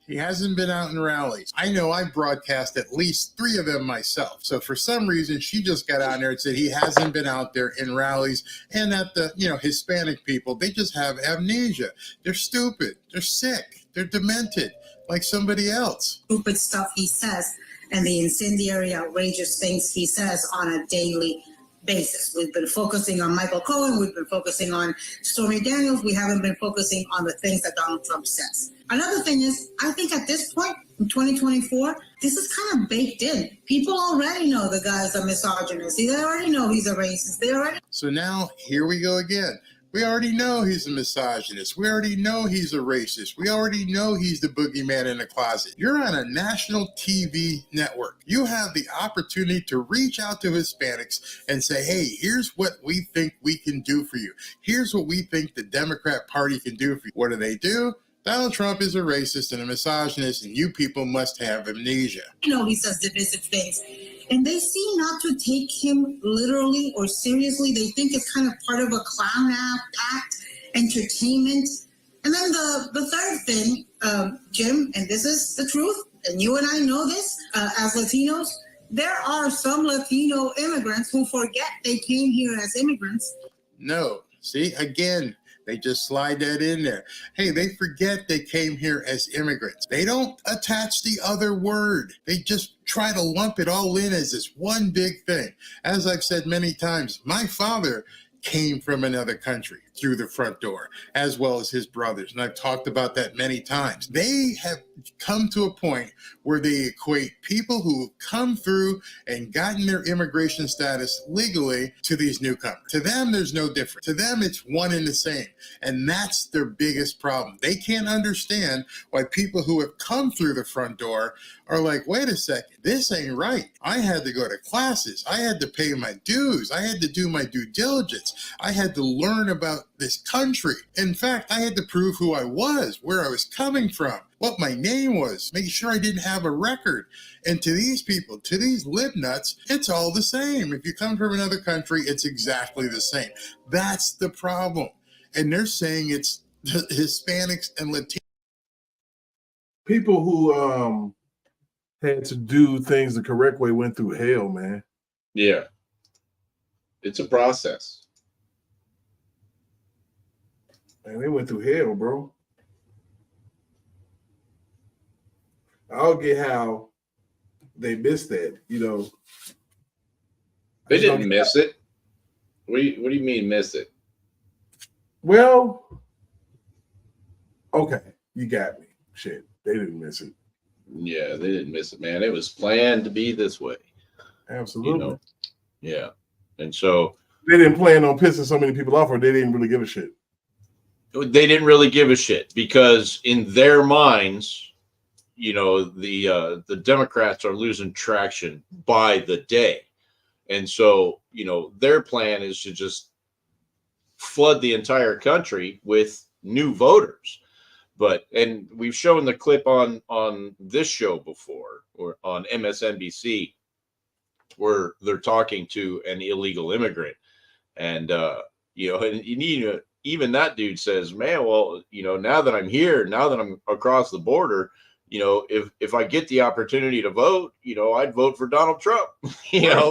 He hasn't been out in rallies. I know I broadcast at least 3 of them myself. So for some reason, she just got out there and said he hasn't been out there in rallies, and that the Hispanic people, they just have amnesia. They're stupid. They're sick. They're demented, like somebody else. stupid stuff he says and the incendiary, outrageous things he says on a daily basis. We've been focusing on Michael Cohen. We've been focusing on Stormy Daniels. We haven't been focusing on the things that Donald Trump says. Another thing is, I think at this point in 2024, this is kind of baked in. People already know the guy's a misogynist. They already know he's a racist. So now here we go again. We already know he's a misogynist. We already know he's a racist. We already know he's the boogeyman in the closet. You're on a national TV network. You have the opportunity to reach out to Hispanics and say, hey, here's what we think we can do for you. Here's what we think the Democrat Party can do for you. What do? Donald Trump is a racist and a misogynist, and you people must have amnesia. He says divisive things. And they seem not to take him literally or seriously. They think it's kind of part of a clown act, entertainment. And then the third thing, Jim, and this is the truth, and you and I know this as Latinos, there are some Latino immigrants who forget they came here as immigrants. No. See, again, they just slide that in there. Hey, they forget they came here as immigrants. They don't attach the other word. They just try to lump it all in as this one big thing. As I've said many times, my father came from another country through the front door, as well as his brothers. And I've talked about that many times. They have come to a point where they equate people who have come through and gotten their immigration status legally to these newcomers. To them, there's no difference. To them, it's one and the same. And that's their biggest problem. They can't understand why people who have come through the front door are like, wait a second, this ain't right. I had to go to classes. I had to pay my dues. I had to do my due diligence. I had to learn about this country. In fact, I had to prove who I was, where I was coming from, what my name was, make sure I didn't have a record. And to these people, to these libnuts, it's all the same. If you come from another country, it's exactly the same. That's the problem. And they're saying it's the Hispanics and Latinos. People who had to do things the correct way went through hell, man. Yeah. It's a process. Man, they went through hell, bro. I don't get how they missed that, They didn't miss it. What do you mean miss it? Well, okay, you got me. Shit, they didn't miss it. Yeah, they didn't miss it, man. It was planned to be this way. Absolutely. Yeah. And so they didn't plan on pissing so many people off, or they didn't really give a shit. They didn't really give a shit because in their minds, the Democrats are losing traction by the day. And so, their plan is to just flood the entire country with new voters. And we've shown the clip on this show before, or on MSNBC, where they're talking to an illegal immigrant. And, even that dude says, man, well, now that I'm here, now that I'm across the border, if I get the opportunity to vote, I'd vote for Donald Trump,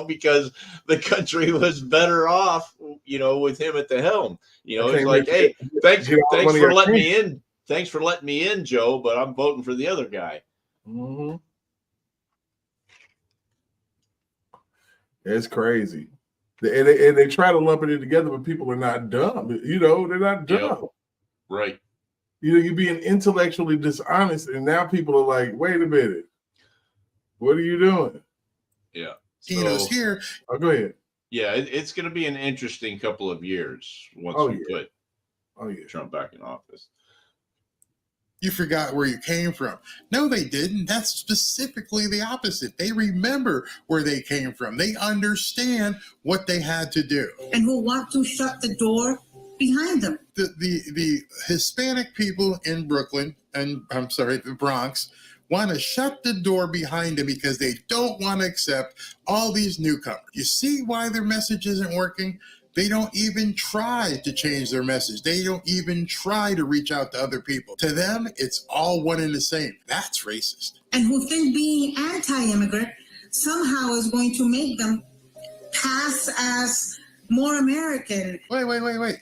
because the country was better off, with him at the helm. It's like, hey, thanks for letting me in. Thanks for letting me in, Joe, but I'm voting for the other guy. Mm-hmm. It's crazy. And they try to lump it together, but people are not dumb. They're not dumb. Yep. Right. You're being intellectually dishonest, and now people are like, wait a minute. What are you doing? Yeah. Tino's here. Oh, go ahead. Yeah, it's going to be an interesting couple of years once we put Trump back in office. You forgot where you came from. No, they didn't. That's specifically the opposite. They remember where they came from. They understand what they had to do. And who want to shut the door behind them. The Hispanic people in Brooklyn, and I'm sorry, the Bronx, want to shut the door behind them because they don't want to accept all these newcomers. You see why their message isn't working? They don't even try to change their message. They don't even try to reach out to other people. To them, it's all one and the same. That's racist. And who think being anti-immigrant somehow is going to make them pass as more American. Wait.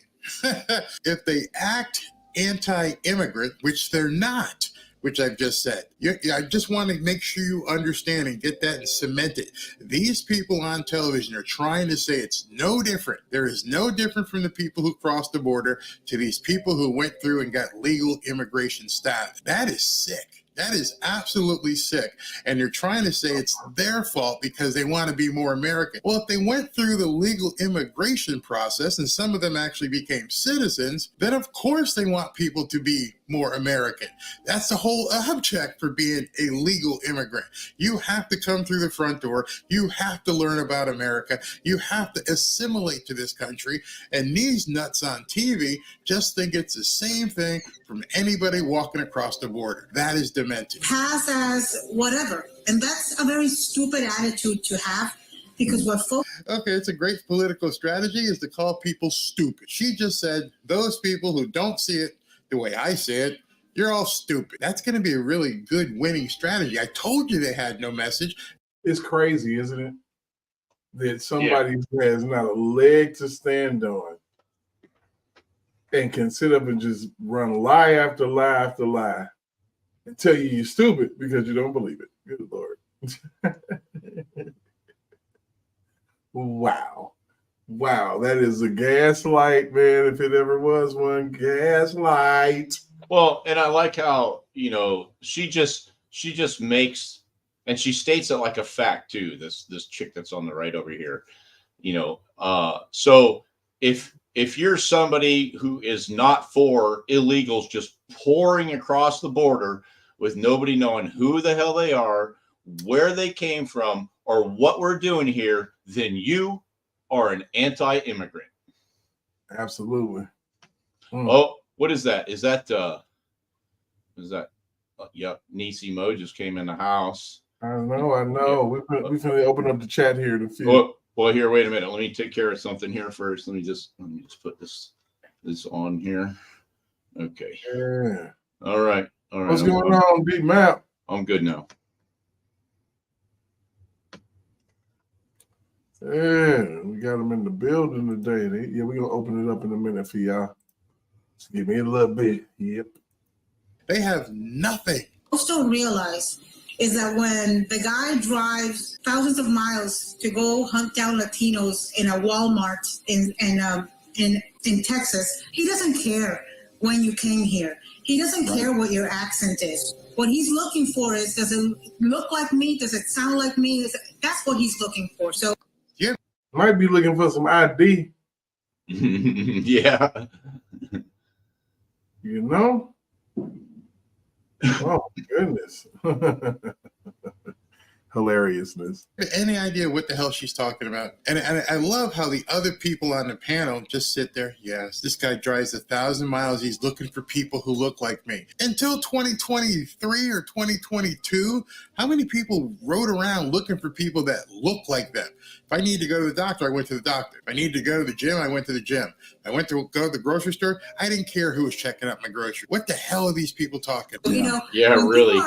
If they act anti-immigrant, which they're not, which I've just said. I just want to make sure you understand and get that and cement it. These people on television are trying to say it's no different. There is no different from the people who crossed the border to these people who went through and got legal immigration status. That is sick. That is absolutely sick. And they're trying to say it's their fault because they want to be more American. Well, if they went through the legal immigration process and some of them actually became citizens, then of course they want people to be more American. That's the whole object for being a legal immigrant. You have to come through the front door. You have to learn about America. You have to assimilate to this country. And these nuts on TV just think it's the same thing from anybody walking across the border. That is demented. Pass as whatever. And that's a very stupid attitude to have because what folks... Okay, it's a great political strategy is to call people stupid. She just said those people who don't see it the way I see it, you're all stupid. That's going to be a really good winning strategy. I told you they had no message. It's crazy, isn't it? That somebody who has not a leg to stand on and can sit up and just run lie after lie after lie and tell you you're stupid because you don't believe it. Good Lord. Wow, that is a gaslight, man, if it ever was one. Gaslight. Well, and I like how, she just makes, and she states it like a fact too, this chick that's on the right over here, so if you're somebody who is not for illegals just pouring across the border with nobody knowing who the hell they are, where they came from, or what we're doing here, then you are an anti-immigrant. Absolutely. Oh, what is that? Is that yep, Nisi Mo just came in the house. I know. Yeah. We're going to open up the chat here in a few. Well, here, wait a minute. Let me take care of something here first. Let me just put this on here. Okay. Yeah. All right. What's going on, Big Map? I'm good now. Yeah, we got them in the building today. We're going to open it up in a minute for y'all. Just give me a little bit. Yep. They have nothing. Folks don't realize is that when the guy drives thousands of miles to go hunt down Latinos in a Walmart in Texas, he doesn't care when you came here. He doesn't care what your accent is. What he's looking for is, does it look like me? Does it sound like me? That's what he's looking for. So yeah, might be looking for some ID. Yeah. You know? Oh, goodness. Hilariousness. Any idea what the hell she's talking about? And I love how the other people on the panel just sit there. Yes, this guy drives 1,000 miles. He's looking for people who look like me. Until 2023 or 2022, how many people rode around looking for people that look like them? If I need to go to the doctor, I went to the doctor. If I need to go to the gym, I went to the gym. I went to go to the grocery store. I didn't care who was checking out my groceries. What the hell are these people talking about? You know, yeah, really.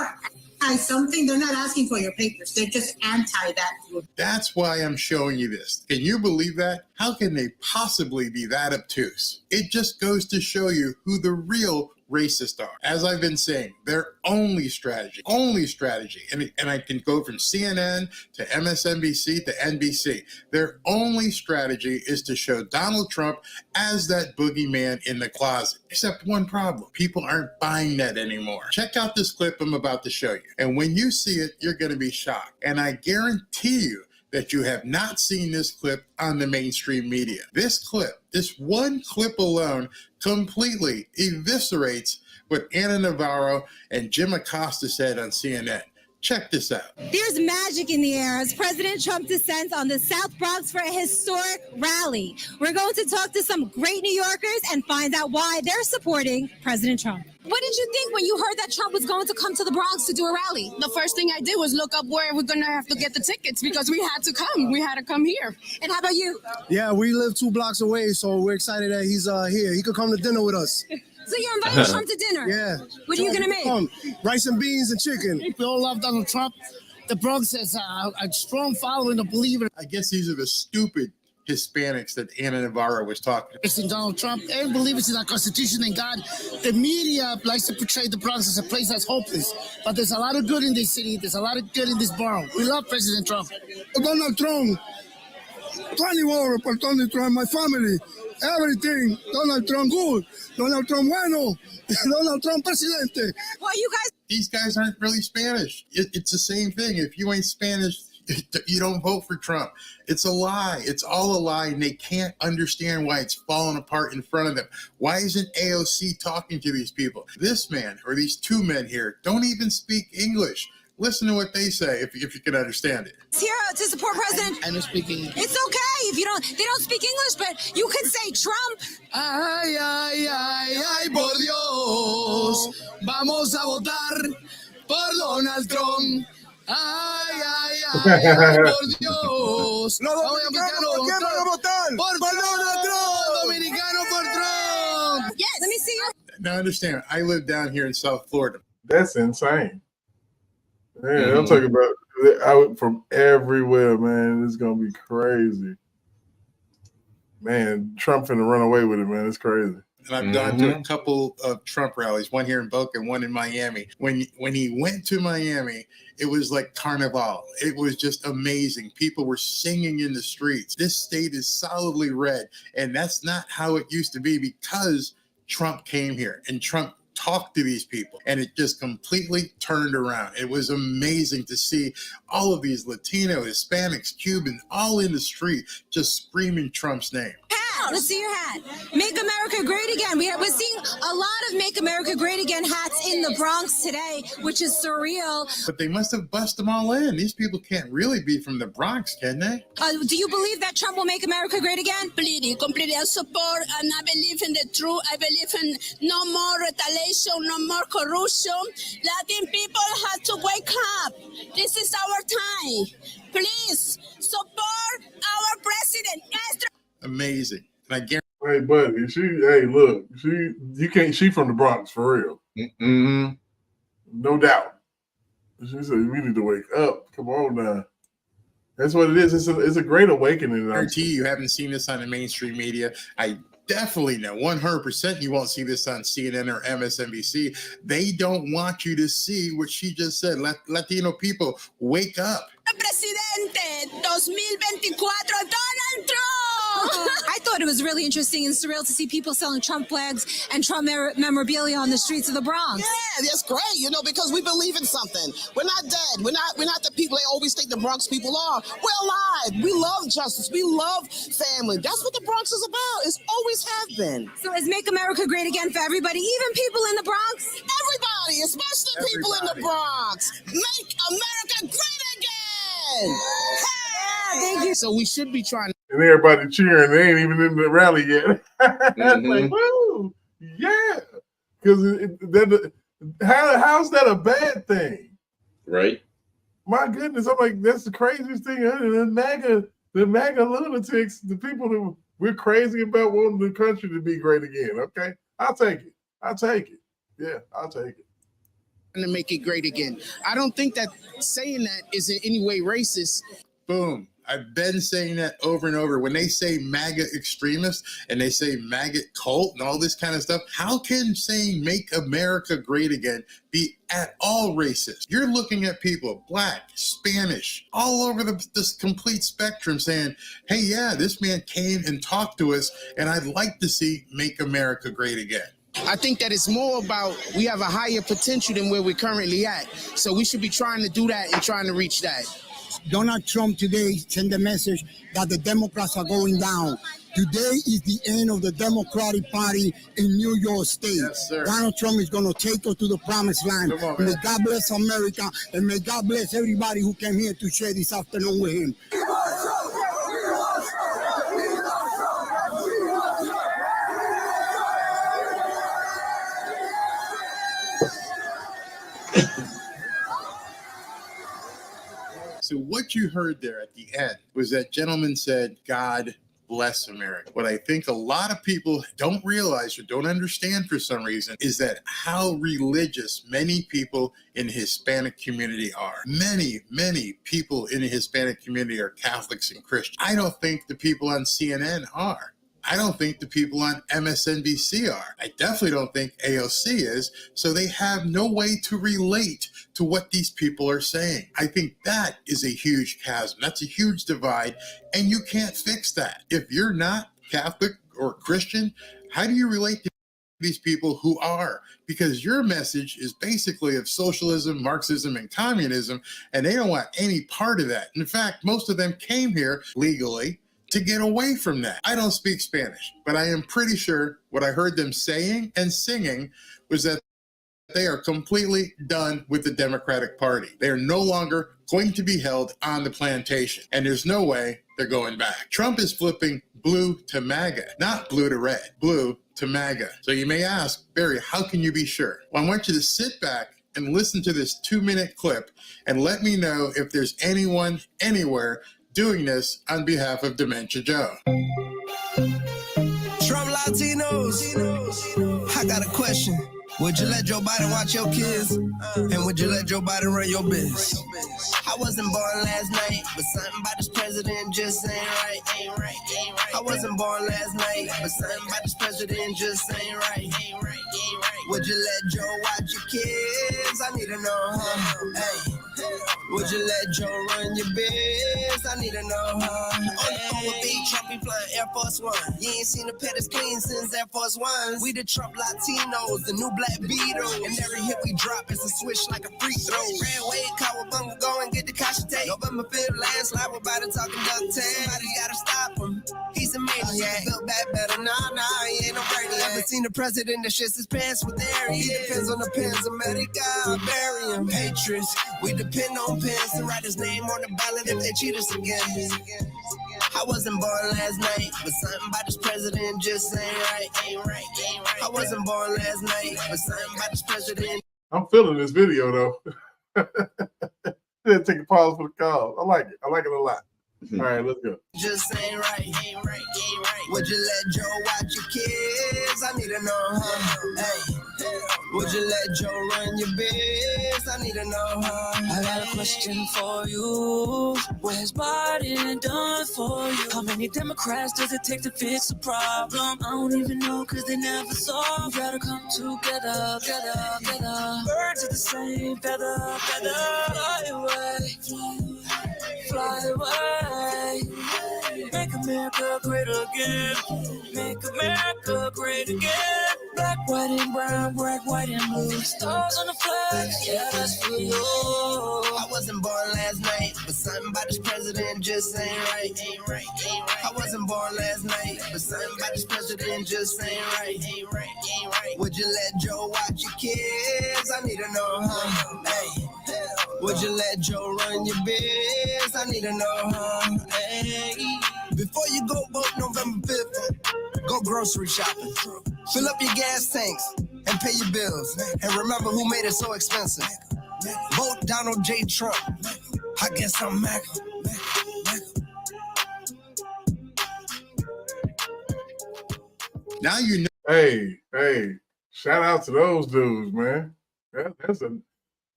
Something, they're not asking for your papers. They're just anti that. That's why I'm showing you this. Can you believe that? How can they possibly be that obtuse? It just goes to show you who the real racists are. As I've been saying, their only strategy, and I can go from CNN to MSNBC to NBC, their only strategy is to show Donald Trump as that boogeyman in the closet. Except one problem, people aren't buying that anymore. Check out this clip I'm about to show you, and when you see it, you're going to be shocked. And I guarantee you that you have not seen this clip on the mainstream media. This clip, this one clip alone, completely eviscerates what Ana Navarro and Jim Acosta said on CNN. Check this out. There's magic in the air as President Trump descends on the South Bronx for a historic rally. We're going to talk to some great New Yorkers and find out why they're supporting President Trump. What did you think when you heard that Trump was going to come to the Bronx to do a rally? The first thing I did was look up where we're going to have to get the tickets because we had to come. We had to come here. And how about you? Yeah, we live 2 blocks away, so we're excited that he's here. He could come to dinner with us. So you're inviting Trump to dinner? Yeah. What are you going to make? Rice and beans and chicken. We all love Donald Trump. The Bronx has a strong following of believers. I guess these are the stupid Hispanics that Ana Navarro was talking about. In Donald Trump and believers in our Constitution and God. The media likes to portray the Bronx as a place that's hopeless. But there's a lot of good in this city. There's a lot of good in this borough. We love President Trump. Donald Trump. 20 war for Donald Trump, my family. Everything. Donald Trump good. Donald Trump bueno. Donald Trump presidente. Well, you guys. These guys aren't really Spanish. It's the same thing. If you ain't Spanish, you don't vote for Trump. It's a lie. It's all a lie, and they can't understand why it's falling apart in front of them. Why isn't AOC talking to these people? This man, or these 2 men here, don't even speak English. Listen to what they say if you can understand it. Here to support President. I don't speak English. It's okay if you don't. They don't speak English, but you can say Trump. Ay, ay, ay, ay, por Dios. Vamos a votar por Donald Trump. Ay, ay, ay, ay, por Dios. Los dominicanos, ¿por qué van a votar? Por Donald Trump. Dominicano por Trump. Yes. Let me see your. Now understand, I live down here in South Florida. That's insane. Man, I'm talking about out from everywhere, man. It's gonna be crazy. Man, Trump finna run away with it, man. It's crazy. And I've gone to a couple of Trump rallies, one here in Boca and one in Miami. When he went to Miami, it was like carnival. It was just amazing. People were singing in the streets. This state is solidly red, and that's not how it used to be because Trump came here and Trump talked to these people, and it just completely turned around. It was amazing to see all of these Latino, Hispanics, Cuban, all in the street just screaming Trump's name. Let's see your hat. Make America Great Again. We're seeing a lot of Make America Great Again hats in the Bronx today, which is surreal. But they must have busted them all in. These people can't really be from the Bronx, can they? Do you believe that Trump will make America great again? Completely I support, and I believe in the truth. I believe in no more retaliation, no more corruption. Latin people have to wake up. This is our time. Please support our president. Amazing. And I guarantee. Hey, buddy, she from the Bronx for real. No doubt. She said we need to wake up. Come on now. That's what it is. It's a great awakening. I guarantee you haven't seen this on the mainstream media. I definitely know 100% you won't see this on CNN or MSNBC. They don't want you to see what she just said. Latino people, wake up. Presidente 2024, Donald Trump! I thought it was really interesting and surreal to see people selling Trump flags and Trump memorabilia on the streets of the Bronx. Yeah, that's great, because we believe in something. We're not dead. We're not the people they always think the Bronx people are. We're alive. We love justice. We love family. That's what the Bronx is about. It's always have been. So is Make America Great Again for everybody, even people in the Bronx? Everybody, especially people in the Bronx. Make America great again. Hey! Thank you. So we should be trying to. And everybody cheering. They ain't even in the rally yet. It's like, woo, yeah. Because how's that a bad thing? Right. My goodness, I'm like, that's the craziest thing. The MAGA lunatics, the people that we're crazy about wanting the country to be great again. Okay, I'll take it. Yeah, I'll take it. To make it great again. I don't think that saying that is in any way racist. Boom. I've been saying that over and over. When they say MAGA extremists and they say MAGA cult and all this kind of stuff, how can saying make America great again be at all racist? You're looking at people, Black, Spanish, all over this complete spectrum saying, hey, yeah, this man came and talked to us and I'd like to see make America great again. I think that it's more about we have a higher potential than where we're currently at. So we should be trying to do that and trying to reach that. Donald Trump today sent a message that the Democrats are going down. Today is the end of the Democratic Party in New York State. Yes, sir. Donald Trump is going to take us to the promised land. May God bless America, and may God bless everybody who came here to share this afternoon with him. So what you heard there at the end was that gentleman said, God bless America. What I think a lot of people don't realize or don't understand for some reason is that how religious many people in the Hispanic community are. Many people in the Hispanic community are Catholics and Christians. I don't think the people on CNN are. I don't think the people on MSNBC are. I definitely don't think AOC is. So they have no way to relate to what these people are saying. I think that is a huge chasm. That's a huge divide, and you can't fix that. If you're not Catholic or Christian, how do you relate to these people who are? Because your message is basically of socialism, Marxism, and communism, and they don't want any part of that. In fact, most of them came here legally to get away from that. I don't speak Spanish, but I am pretty sure what I heard them saying and singing was that they are completely done with the Democratic Party. They are no longer going to be held on the plantation, and there's no way they're going back. Trump is flipping blue to MAGA, not blue to red, blue to MAGA. So you may ask, Barry, how can you be sure? Well, I want you to sit back and listen to this 2-minute clip and let me know if there's anyone anywhere doing this on behalf of Dementia Joe. Trump Latinos, I got a question. Would you let Joe Biden watch your kids? And would you let Joe Biden run your business? I wasn't born last night, but something about this president just ain't right. I wasn't born last night, but something about this president just ain't right. Would you let Joe watch your kids? I need to know, Hey. Would you let Joe run your biz? I need to know, On the phone with Big Trump, he flying Air Force One. You ain't seen the pedals clean since Air Force Ones. We the Trump Latinos, the new Black Beatles. And every hit we drop is a switch like a free throw. Ran away, Cowabunga, go and get the Kasha tape. November 5th, landslide, we're about to talking duct tape. Somebody gotta stop him. He's a maniac. Built back better, nah, he ain't no brainiac. Never seen a president that shits his pants with air. He depends on the pens of America, bury him. Patriots, we depend on pens to write his name on the ballot if they cheat us again. I wasn't born last night, but something about this president just ain't right. I wasn't born last night, but something about this president. I'm feeling this video though. Let's take a pause for the call. I like it. I like it a lot. All right, let's go. Just ain't right. Would you let Joe watch your kids? I need to know, Hey. Would you let Joe run your biz? I need to know. I got a question for you. Where's Biden done for you? How many Democrats does it take to fix a problem? I don't even know, cause they never solve. We gotta come together, together. Birds of the same feather, fly away, fly away. Make America great again. Make America great again. Black, white, and brown, black, white, and blue. Stars on the flag, yeah, that's for you. I wasn't born last night, but something about this president just ain't right. Ain't right. I wasn't born last night, but something about this president just ain't right. Ain't right. Would you let Joe watch your kids? I need to know, huh? Hey. Would you let Joe run your biz? I need to know, huh? Hey. Before you go vote November 5th, go grocery shopping. Fill up your gas tanks and pay your bills. And remember who made it so expensive. Vote Donald J. Trump. I guess I'm Maga. Now you know. Hey, shout out to those dudes, man. That's a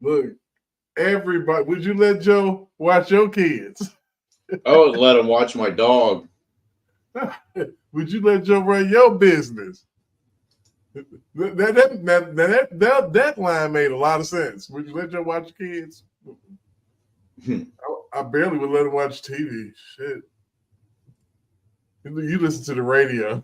look. Everybody, would you let Joe watch your kids? I would let him watch my dog. Would you let Joe run your business? That line made a lot of sense. Would you let Joe watch your kids? I barely would let him watch TV. Shit. You listen to the radio.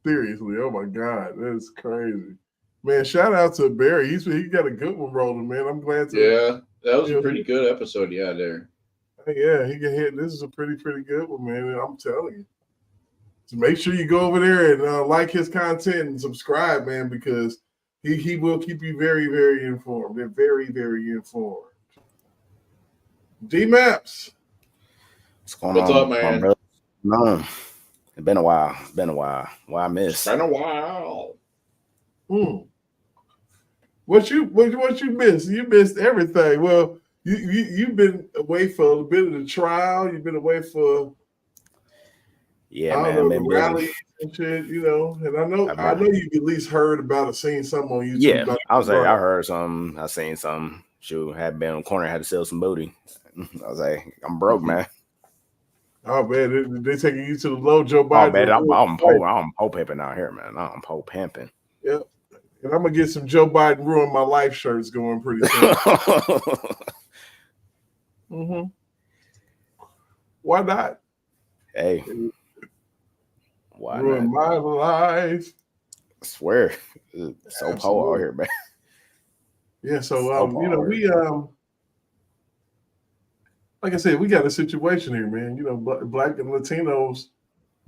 Seriously, oh my God, that's crazy. Man, shout out to Barry. He got a good one rolling, man. I'm glad to. Yeah, that was a pretty good episode you had there. Yeah, he can hit. This is a pretty good one, man. And I'm telling you. So make sure you go over there and like his content and subscribe, man, because he will keep you very, very informed. They're very, very informed. D-Maps. What's going What's on, up, man? brother? No, it's been a while. Well, I missed. Been a while. What you missed? You missed everything. Well, you've been away for a bit of the trial. You've been away for man, been rallies and shit. You know, and I know you've at least heard about it, seen something on YouTube. Yeah, about I was like, I heard something. I seen something. Shoot, had been on the corner, had to sell some booty. I was like, I'm broke, man. Oh man, they taking you to the low, Joe Biden. Oh man, I'm pole pimping out here, man. I'm pole pimping. Yep. And I'm gonna get some Joe Biden ruin my life shirts going pretty soon. Why not? Hey, why ruin my life? I swear, it's so poor out here, man. Yeah, so we like I said, we got a situation here, man. You know, Black and Latinos,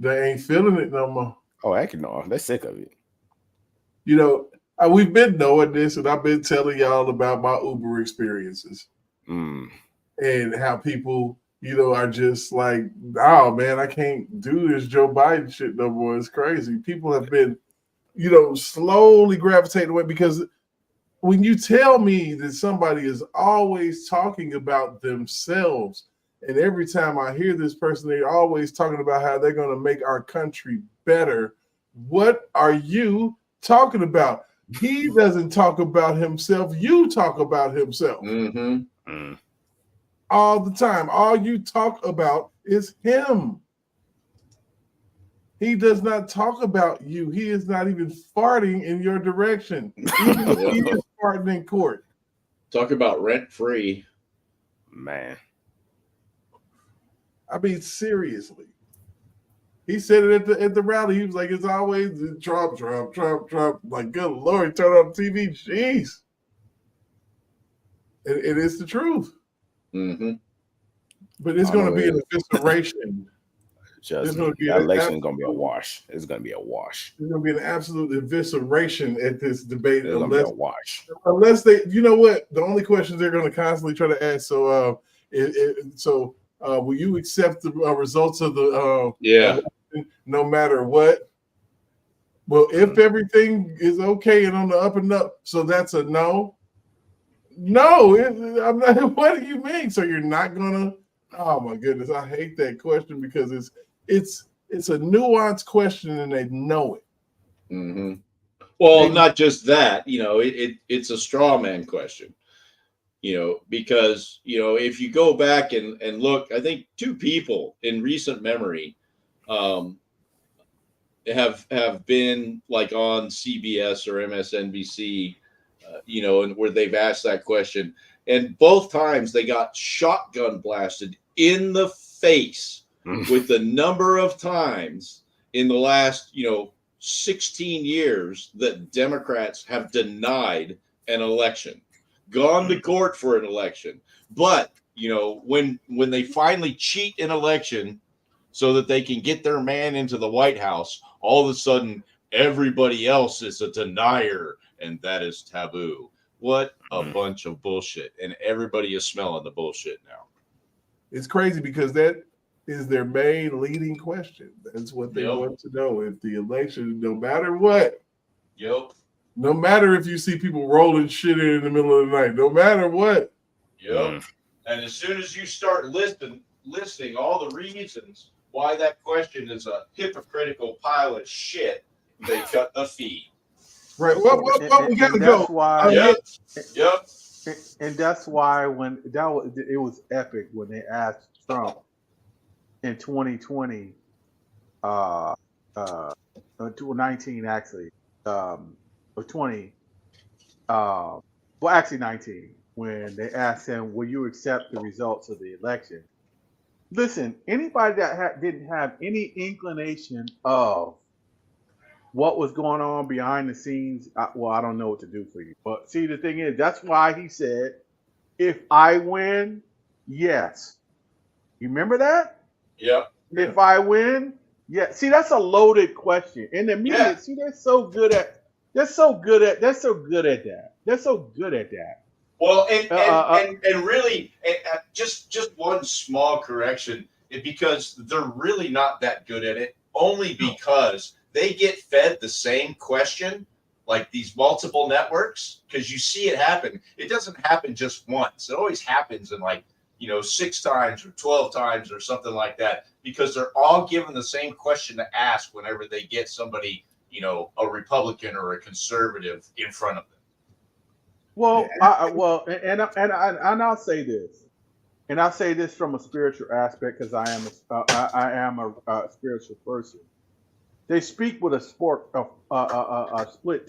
they ain't feeling it no more. Oh, heck no, they're sick of it. You know, we've been knowing this, and I've been telling y'all about my Uber experiences and how people, you know, are just like, oh man, I can't do this Joe Biden shit no more. It's crazy. People have been, you know, slowly gravitating away because when you tell me that somebody is always talking about themselves, and every time I hear this person, they're always talking about how they're going to make our country better. What are you talking about? He doesn't talk about himself. You talk about himself all the time. All you talk about is him. He does not talk about you. He is not even farting in your direction. Even if he is farting in court. Talk about rent-free. Man. I mean, seriously. He said it at the rally. He was like, it's always Trump. Like, good Lord, turn on TV. Jeez. It is the truth. But it's going to be an evisceration. That election is going to be a wash. It's going to be a wash. There's going to be an absolute evisceration at this debate. It's going to be a wash. Unless they, you know what? The only questions they're going to constantly try to ask. So, will you accept the results of the no matter what? Well, if everything is okay and on the up and up, so that's a no. No, I'm not. What do you mean? So you're not gonna? Oh my goodness, I hate that question because it's a nuanced question and they know it. Mm-hmm. Well, not just that, it's a straw man question, because, if you go back and look, I think two people in recent memory have been like on CBS or MSNBC, and where they've asked that question. And both times they got shotgun blasted in the face with the number of times in the last, 16 years that Democrats have denied an election, gone to court for an election. But, when they finally cheat an election so that they can get their man into the White House, all of a sudden everybody else is a denier, and that is taboo. What a bunch of bullshit. And everybody is smelling the bullshit now. It's crazy because that is their main leading question. That's what they want to know. If the election, no matter what, no matter if you see people rolling shit in the middle of the night, no matter what. And as soon as you start listing all the reasons why that question is a hypocritical pile of shit, they cut the feed. Right. Well, we gotta go. Why, And that's why when it was epic when they asked Trump in 2020, 19 actually, or 20, well actually 19, when they asked him, "Will you accept the results of the election?" Listen, anybody that didn't have any inclination of what was going on behind the scenes, I don't know what to do for you. But see, the thing is, that's why he said, if I win, yes. You remember that? Yep. If I win, yeah. See, that's a loaded question. And the media, see, they're so good at that. Well, and really, just one small correction, because they're really not that good at it, only because they get fed the same question, like these multiple networks, because you see it happen. It doesn't happen just once. It always happens in 6 times or 12 times or something like that, because they're all given the same question to ask whenever they get somebody, a Republican or a conservative in front of them. Well, I'll say this, and I'll say this from a spiritual aspect because I am a spiritual person. They speak with a split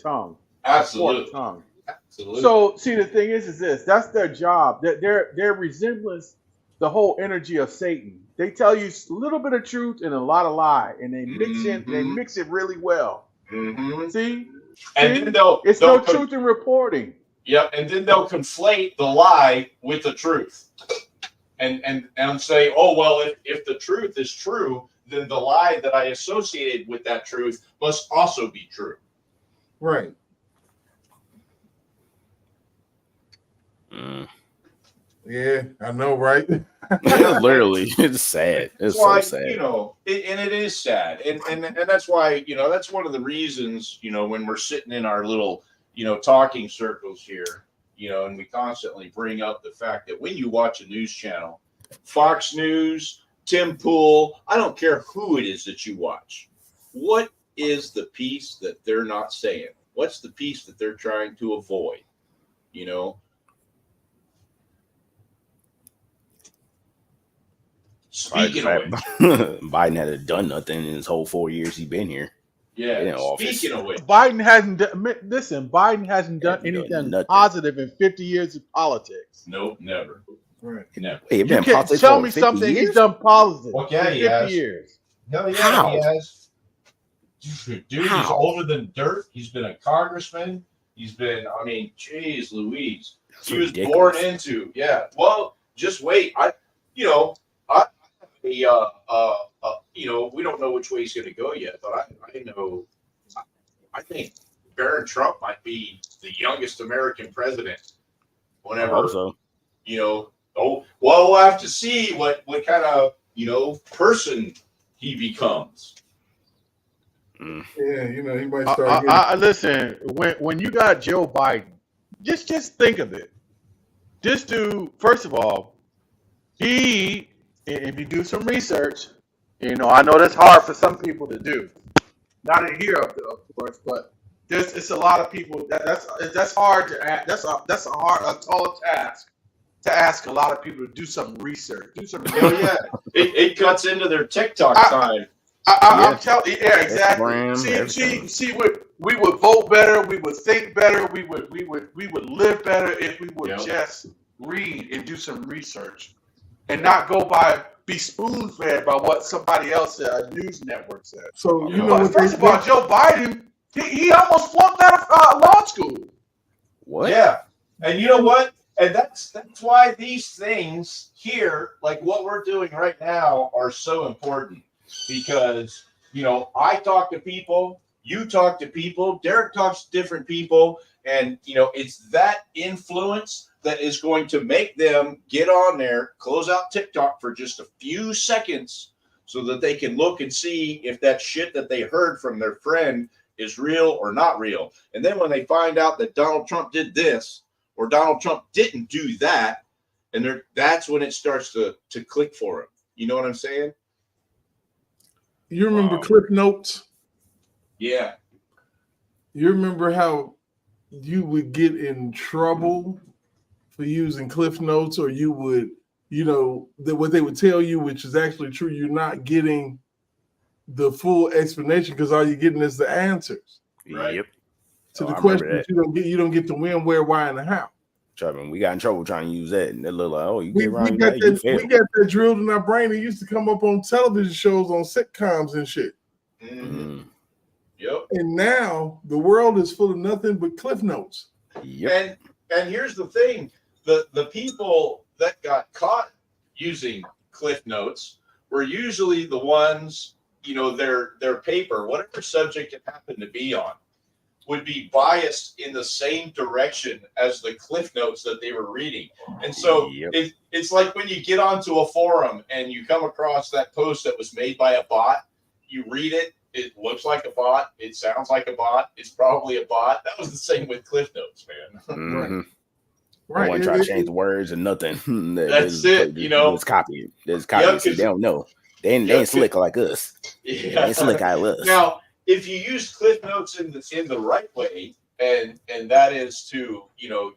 tongue. Absolutely. Tongue. Absolutely. So, see, the thing is this: that's their job. Their resemblance, the whole energy of Satan. They tell you a little bit of truth and a lot of lie, and they mix it really well. Mm-hmm. See, and then it's no truth in reporting. Yep, and then they'll conflate the lie with the truth, and say, oh well, if the truth is true, then the lie that I associated with that truth must also be true. Right. Yeah, I know, right? Literally, it's sad. It's so sad. And it is sad, and that's why that's one of the reasons when we're sitting in our little talking circles here, and we constantly bring up the fact that when you watch a news channel, Fox News, Tim Pool, I don't care who it is that you watch, what is the piece that they're not saying? What's the piece that they're trying to avoid? Speaking of which, Biden hasn't done nothing in his whole 4 years he's been here. Yeah. Speaking of which, Biden hasn't done anything positive in 50 years of politics. Nope, never. Right. Never. Hey, You can't tell me something he's done positive Okay, in 50 has. years. Hell yeah, How? he has. Dude, he's older than dirt. He's been a congressman. He's been, geez Louise. He was born into, well, just wait. We don't know which way he's going to go yet, but I think Barron Trump might be the youngest American president. Whenever, I hope so. We'll have to see what kind of person he becomes. Yeah, he might start. Listen, when you got Joe Biden, just think of it. This dude, first of all, if you do some research, I know that's hard for some people to do, Not in here, of course, but it's a lot of people. That's hard to ask. That's a tall task to ask a lot of people to do some research. Do some. Oh yeah, it cuts into their TikTok time. I'm telling you, yeah, exactly. Instagram, See, we would vote better, we would think better, we would live better if we would just read and do some research, and not be spoon fed by what somebody else said, a news network said. So first of all, Joe Biden, he almost flunked out of law school. What? Yeah, and you know what? And that's why these things here, like what we're doing right now, are so important. Because, I talk to people, you talk to people, Derek talks to different people, and, it's that influence that is going to make them get on there, close out TikTok for just a few seconds so that they can look and see if that shit that they heard from their friend is real or not real. And then when they find out that Donald Trump did this or Donald Trump didn't do that, and that's when it starts to click for them. You know what I'm saying? You remember Cliff Notes? Yeah. You remember how you would get in trouble for using Cliff Notes, or you would, what they would tell you, which is actually true, you're not getting the full explanation because all you're getting is the answers. Right. Yep. To the questions you don't get the when, where, why, and the how. Trevor, we got in trouble trying to use that, and they look like, oh, you We get around got that, you fail. we got that drilled in our brain. It used to come up on television shows, on sitcoms and shit. Mm-hmm. Yep. And now the world is full of nothing but Cliff Notes. Yep. And here's the thing: the people that got caught using Cliff Notes were usually the ones, their paper, whatever subject it happened to be on, would be biased in the same direction as the Cliff Notes that they were reading. And so it's like when you get onto a forum and you come across that post that was made by a bot, you read it, it looks like a bot, it sounds like a bot, it's probably a bot. That was the same with Cliff Notes, man. Mm-hmm. Right. No one try to change the words or nothing. That's it, It's copied. There's copy. They don't know. They ain't slick like us. Yeah. They ain't slick like us. Now, if you use Cliff Notes in the right way, and that is to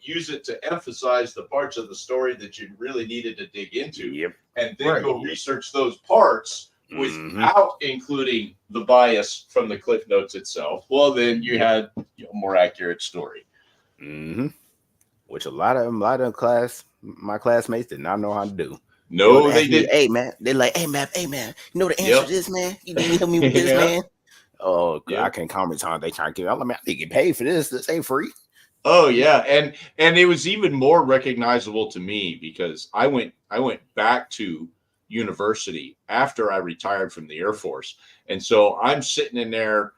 use it to emphasize the parts of the story that you really needed to dig into, and then go research those parts without including the bias from the Cliff Notes itself, well, then you had a more accurate story. Mm-hmm. Which a lot of my classmates did not know how to do. No, they didn't. Hey man, they're like, hey man, you know the answer to this, man. You need to help me with this, man. Oh, God, I can't comment on they trying to get. I mean, I didn't get paid for this. This ain't free. Oh yeah, and it was even more recognizable to me because I went back to university after I retired from the Air Force, and so I'm sitting in there,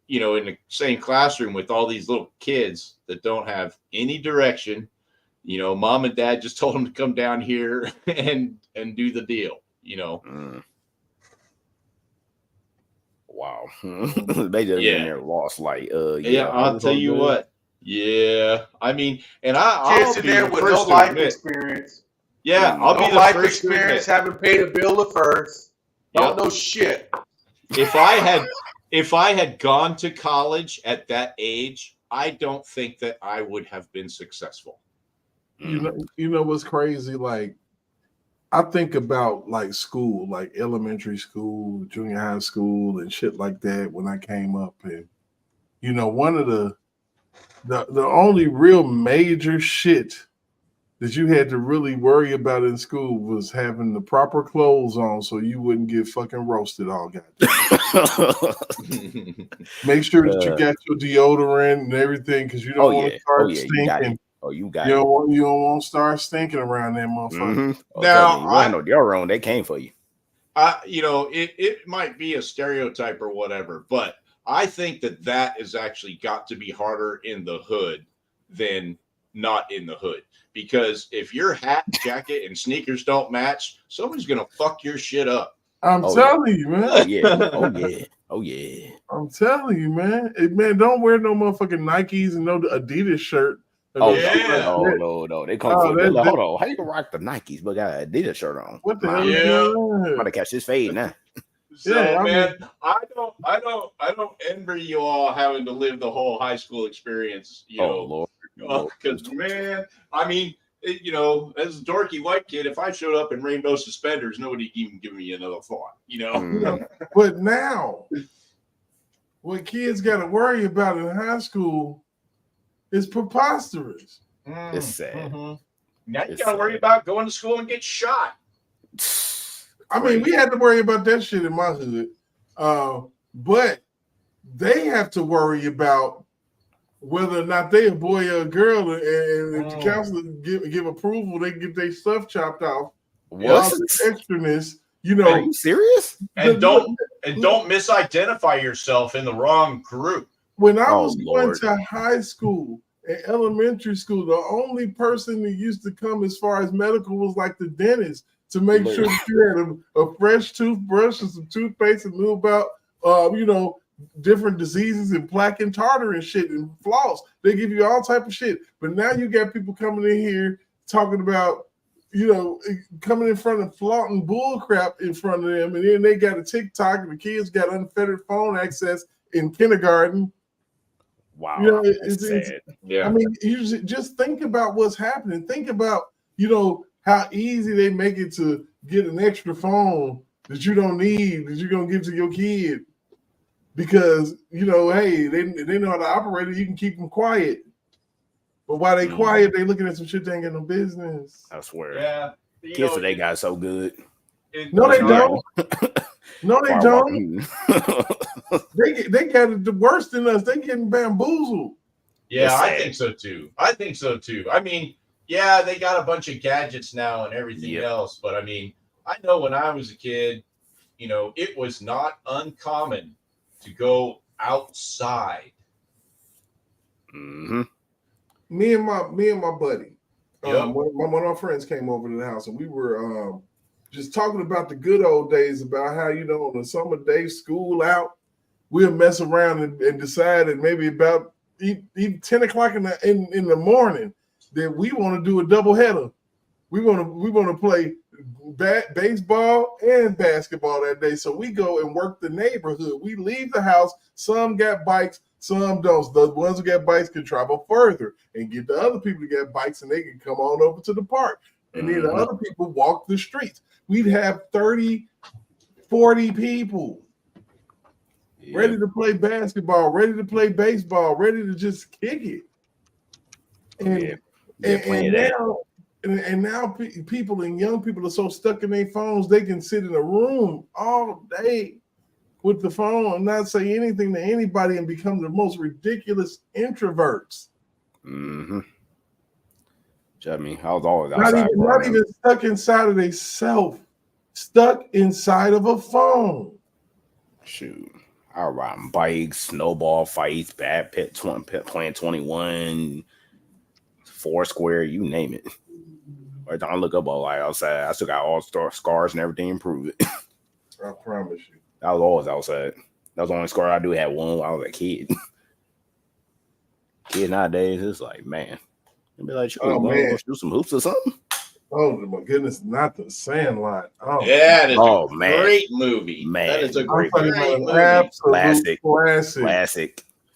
in the same classroom with all these little kids that don't have any direction. Mom and dad just told them to come down here and do the deal. Wow. They just in there lost like I'll tell you what. Yeah. I mean, and I'll kids be in there the with first no to life admit. experience. Yeah, I'll be No the life first to experience, admit. haven't paid a bill at first. Don't know shit. If I had gone to college at that age, I don't think that I would have been successful. You know what's crazy? Like, I think about like school, like elementary school, junior high school, and shit like that when I came up. And one of the only real major shit that you had to really worry about in school was having the proper clothes on so you wouldn't get fucking roasted all goddamn. Make sure that you got your deodorant and everything because you don't want to start stinking. You got You don't want to start stinking around that motherfucker. Mm-hmm. Now, you don't know your own. They came for you. It might be a stereotype or whatever, but I think that has actually got to be harder in the hood than not in the hood. Because if your hat, jacket, and sneakers don't match, somebody's gonna fuck your shit up. I'm telling you, man. Oh yeah. I'm telling you, man. Man, don't wear no motherfucking Nikes and no Adidas shirt. No. They come for you. Hold on. How you gonna rock the Nikes but got an Adidas shirt on? What the hell? I'm about to catch this fade now. So Yeah, man, I don't envy you all having to live the whole high school experience, Lord. because man, I mean, you know, as a dorky white kid, if I showed up in rainbow suspenders, nobody even give me another thought, you know. But now, what kids got to worry about in high school is preposterous. It's sad. Now you got to worry about going to school and get shot. I mean, we had to worry about that shit in my hood, but they have to worry about whether or not they a boy or a girl, and if the counselor give approval, they get their stuff chopped off. What? All the extraness, you know. Are you serious? And don't misidentify yourself in the wrong group. When I was going to high school and elementary school, the only person that used to come as far as medical was like the dentist to make sure that you had a fresh toothbrush and some toothpaste and knew about, you know, different diseases and plaque and tartar and shit and floss. They give you all type of shit. But now you got people coming in here talking about, you know, coming in front of flaunting bull crap in front of them, and then they got a TikTok and the kids got unfettered phone access in kindergarten. Wow. You know, it's sad. I mean, you just think about what's happening. Think about, you know, how easy they make it to get an extra phone that you don't need, that you're going to give to your kid. Because, you know, hey, they know how to operate it. You can keep them quiet. But while they quiet, they looking at some shit they ain't got no business. I swear. Yeah. Kids today got so good. No, they don't. No, they don't. They got it worse than us. They getting bamboozled. Yeah, I think so too. I mean, yeah, they got a bunch of gadgets now and everything else, but I mean, I know when I was a kid, you know, it was not uncommon to go outside. Mm-hmm. Me and my buddy, one of our friends came over to the house, and we were just talking about the good old days, about how, you know, on the summer days, school out, we'll mess around and decide that maybe about 10 o'clock in the morning that we want to do a double header. We want to play baseball and basketball that day. So we go and work the neighborhood. We leave the house. Some got bikes, some don't. The ones who got bikes can travel further and get the other people to get bikes, and they can come on over to the park. And then the other people walk the streets. We'd have 30, 40 people ready to play basketball, ready to play baseball, ready to just kick it. And now people and young people are so stuck in their phones, they can sit in a room all day with the phone and not say anything to anybody and become the most ridiculous introverts. Mm-hmm. I mean, I was always outside. Not even stuck inside of themselves, stuck inside of a phone. Shoot. I ride bikes, snowball fights, bad pit playing 21, Foursquare, you name it. Every time I look up all like outside, I still got all scars and everything to prove it. I promise you. I was always outside. That was the only scar I do had one when I was a kid. Kid nowadays, it's like, man. It'd be like, man, shoot some hoops or something. Oh my goodness, not the Sandlot. Oh, yeah, it's a man. great movie. Man, that is a great movie. Absolute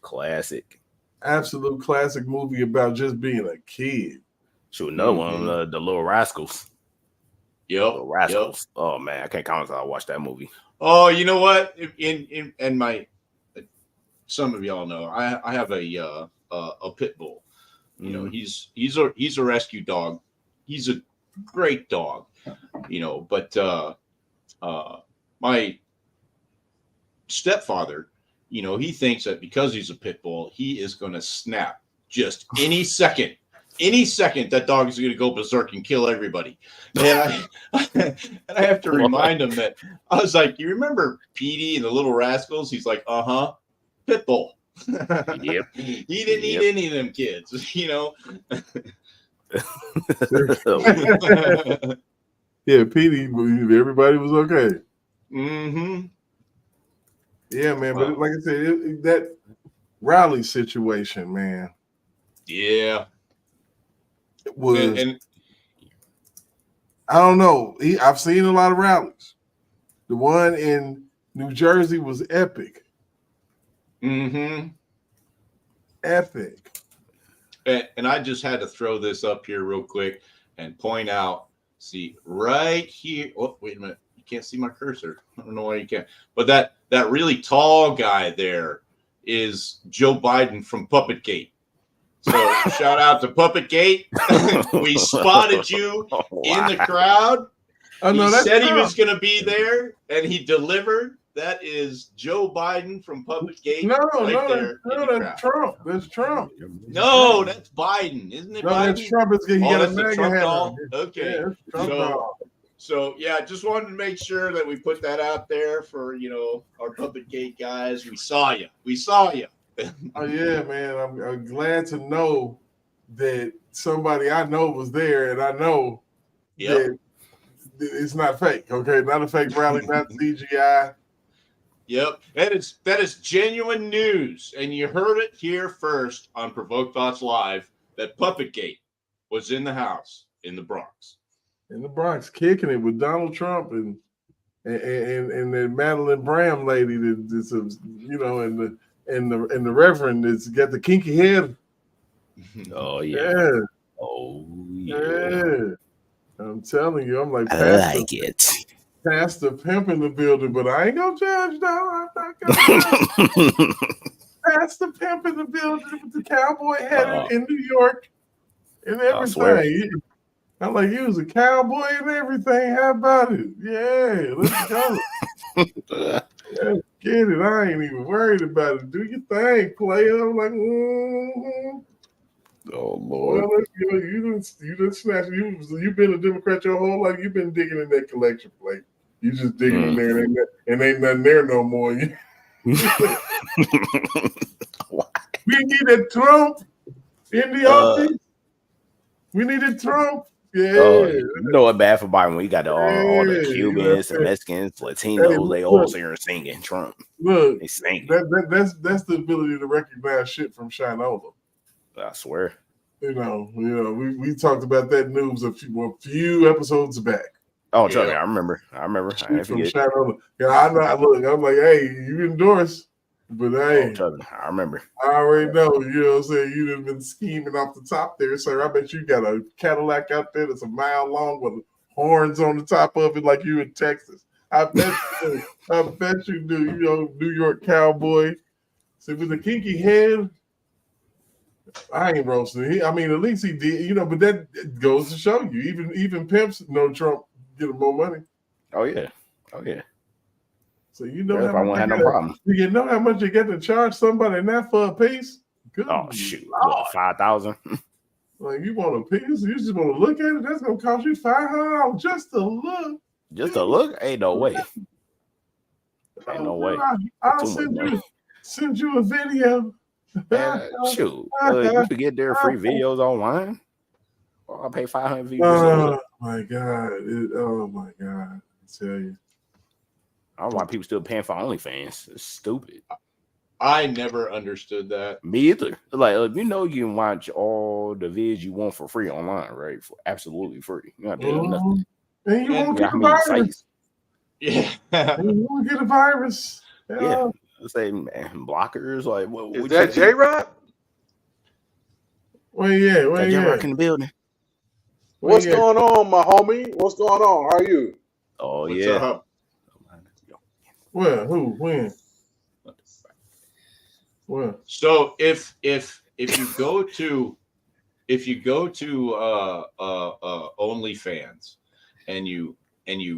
classic. Absolute classic movie about just being a kid. Shoot, another one, the Little Rascals. Yep. Little Rascals. Yep. Oh man, I can't comment until I watched that movie. Oh, you know what? In my, some of y'all know, I have a pit bull. You know, he's a rescue dog. He's a great dog, you know, but my stepfather, you know, he thinks that because he's a pit bull, he is going to snap just any second. Any second, that dog is going to go berserk and kill everybody. And I have to remind him that I was like, you remember Petey and the Little Rascals? He's like, pit bull. Yep. He didn't eat any of them kids, you know. Yeah, Petey, everybody was okay. Mm-hmm. Yeah, man. Wow. But like I said, that Raleigh situation, man. Yeah. It was. And I don't know. I've seen a lot of rallies. The one in New Jersey was epic. Mm-hmm. Epic. And I just had to throw this up here real quick and point out, see, right here. Oh, wait a minute. You can't see my cursor. I don't know why you can't. But that really tall guy there is Joe Biden from Puppet Gate. So shout out to Puppet Gate. We spotted you in the crowd. Oh, no, he that's said Trump. he was going to be there, and he delivered. That is Joe Biden from Puppet Gate. No, That's Trump. That's Trump. No, that's Biden, isn't it? No, Biden? that's Trump. He got that's a the MAGA Trump hat doll. on. Okay, Yeah, that's Trump doll. so yeah, just wanted to make sure that we put that out there for our Puppet Gate guys. We saw you. Oh yeah, man. I'm glad to know that somebody I know was there, and I know that it's not fake. Okay, not a fake rally, not CGI. Yep, that is genuine news, and you heard it here first on Provoked Thoughts Live that Puppet Gate was in the house in the Bronx. In the Bronx, kicking it with Donald Trump and the Madeline Bram lady that's and the Reverend that's got the kinky head. Oh yeah. Yeah. Oh Yeah. I'm telling you, I'm like, I like it. Pastor Pimp in the building, but I ain't gonna judge, though. I'm not gonna judge. Pastor Pimp in the building with the cowboy hat in New York and everything. I'm like, you was a cowboy and everything. How about it? Yeah, let's go. Let's get it. I ain't even worried about it. Do your thing, player. I'm like, Oh Lord. Well, you didn't snatch. You've been a Democrat your whole life. You've been digging in that collection plate. You just digging in there, and ain't nothing there no more. We needed Trump in the office. We needed Trump. Yeah. You know what bad for Biden when you got all the Cubans and Mexicans, Latinos, they all here singing Trump. Look, they singing. That's the ability to recognize shit from Shinola. I swear. We talked about that news a few episodes back. Oh, trust me, I remember. I from Shinola. Yeah, I know. Look, I'm like, hey, you endorse, but hey, trust me, I remember. I already know. You know what I'm saying? You'd have been scheming off the top there, sir. I bet you got a Cadillac out there that's a mile long with horns on the top of it, like you in Texas. I bet you. I bet you do. New York cowboy. See, with the kinky head, I ain't roasting. At least he did. But that goes to show you, even pimps know Trump get him more money. Oh yeah. So how if I won't have no problem. You know how much you get to charge somebody that for a piece? Good. Oh shoot, what, 5,000? Like you want a piece? You just want to look at it? That's gonna cost you $500 just to look. Just to look? Ain't no way. Ain't no way. I'll send you a video. Shoot, you could get their free videos online. Well, I'll pay 500 views. Oh my god! I tell you. I don't know why people still paying for OnlyFans. It's stupid. I never understood that. Me either. Like, you can watch all the vids you want for free online, right? For absolutely free. You don't have to do nothing. And you won't get a virus. Yeah. And you won't get a virus. Yeah. Let's say, man, blockers. Like, what is that J-Rod? Well, yeah. J-Rod in the building. What's going on, my homie? What's going on? How are you? Oh, What's yeah. up? Well, who? When? Well, so if you go to OnlyFans and you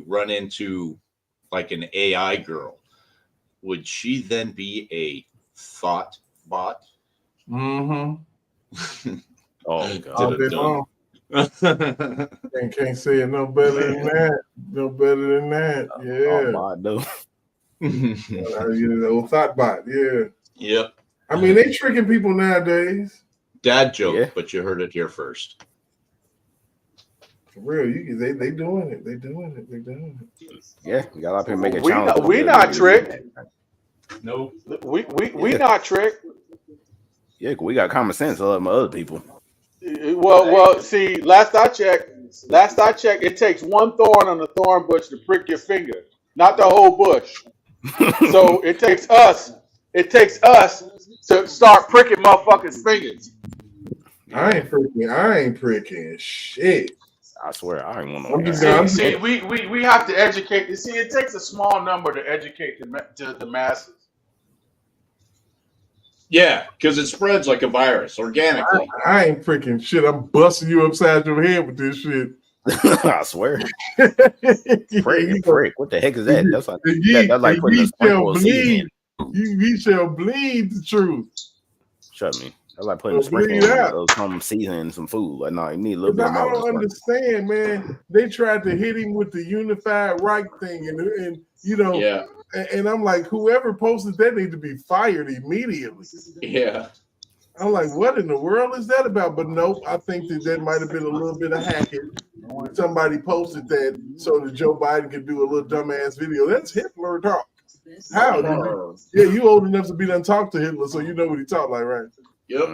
run into like an AI girl, would she then be a thought bot? Mm-hmm. Oh God. Can't say it no better than that. No better than that. Yeah. Bot, though. Old thought bot. Yeah. Yep. They tricking people nowadays. Dad joke, but you heard it here first. For real, they doing it. They doing it. Yeah, we got a lot of people making challenges. We not tricked. No. We not tricked. Yeah, we got common sense. Other people. Well. See, last I checked, it takes one thorn on the thorn bush to prick your finger, not the whole bush. So it takes us to start pricking motherfuckers' fingers. I ain't pricking shit. I swear, I ain't want no. I'm just See, we have to educate. See, it takes a small number to educate the masses. Yeah, because it spreads like a virus organically. I ain't pricking shit. I'm busting you upside your head with this shit. I swear. Prick. What the heck is that? That's like putting a sprinkle of seasoning. We shall bleed the truth. Shut me. That's like putting a sprinkle of some seasoning in some food. Like, no, you need a little bit more. I don't understand, man. They tried to hit him with the unified right thing, and you know, yeah. And I'm like, whoever posted that need to be fired immediately. Yeah. I'm like, what in the world is that about? But nope, I think that might have been a little bit of hacking. Somebody posted that so that Joe Biden could do a little dumbass video. That's Hitler talk. How? Yeah, you old enough to be done talk to Hitler, so you know what he talked like, right? Yep.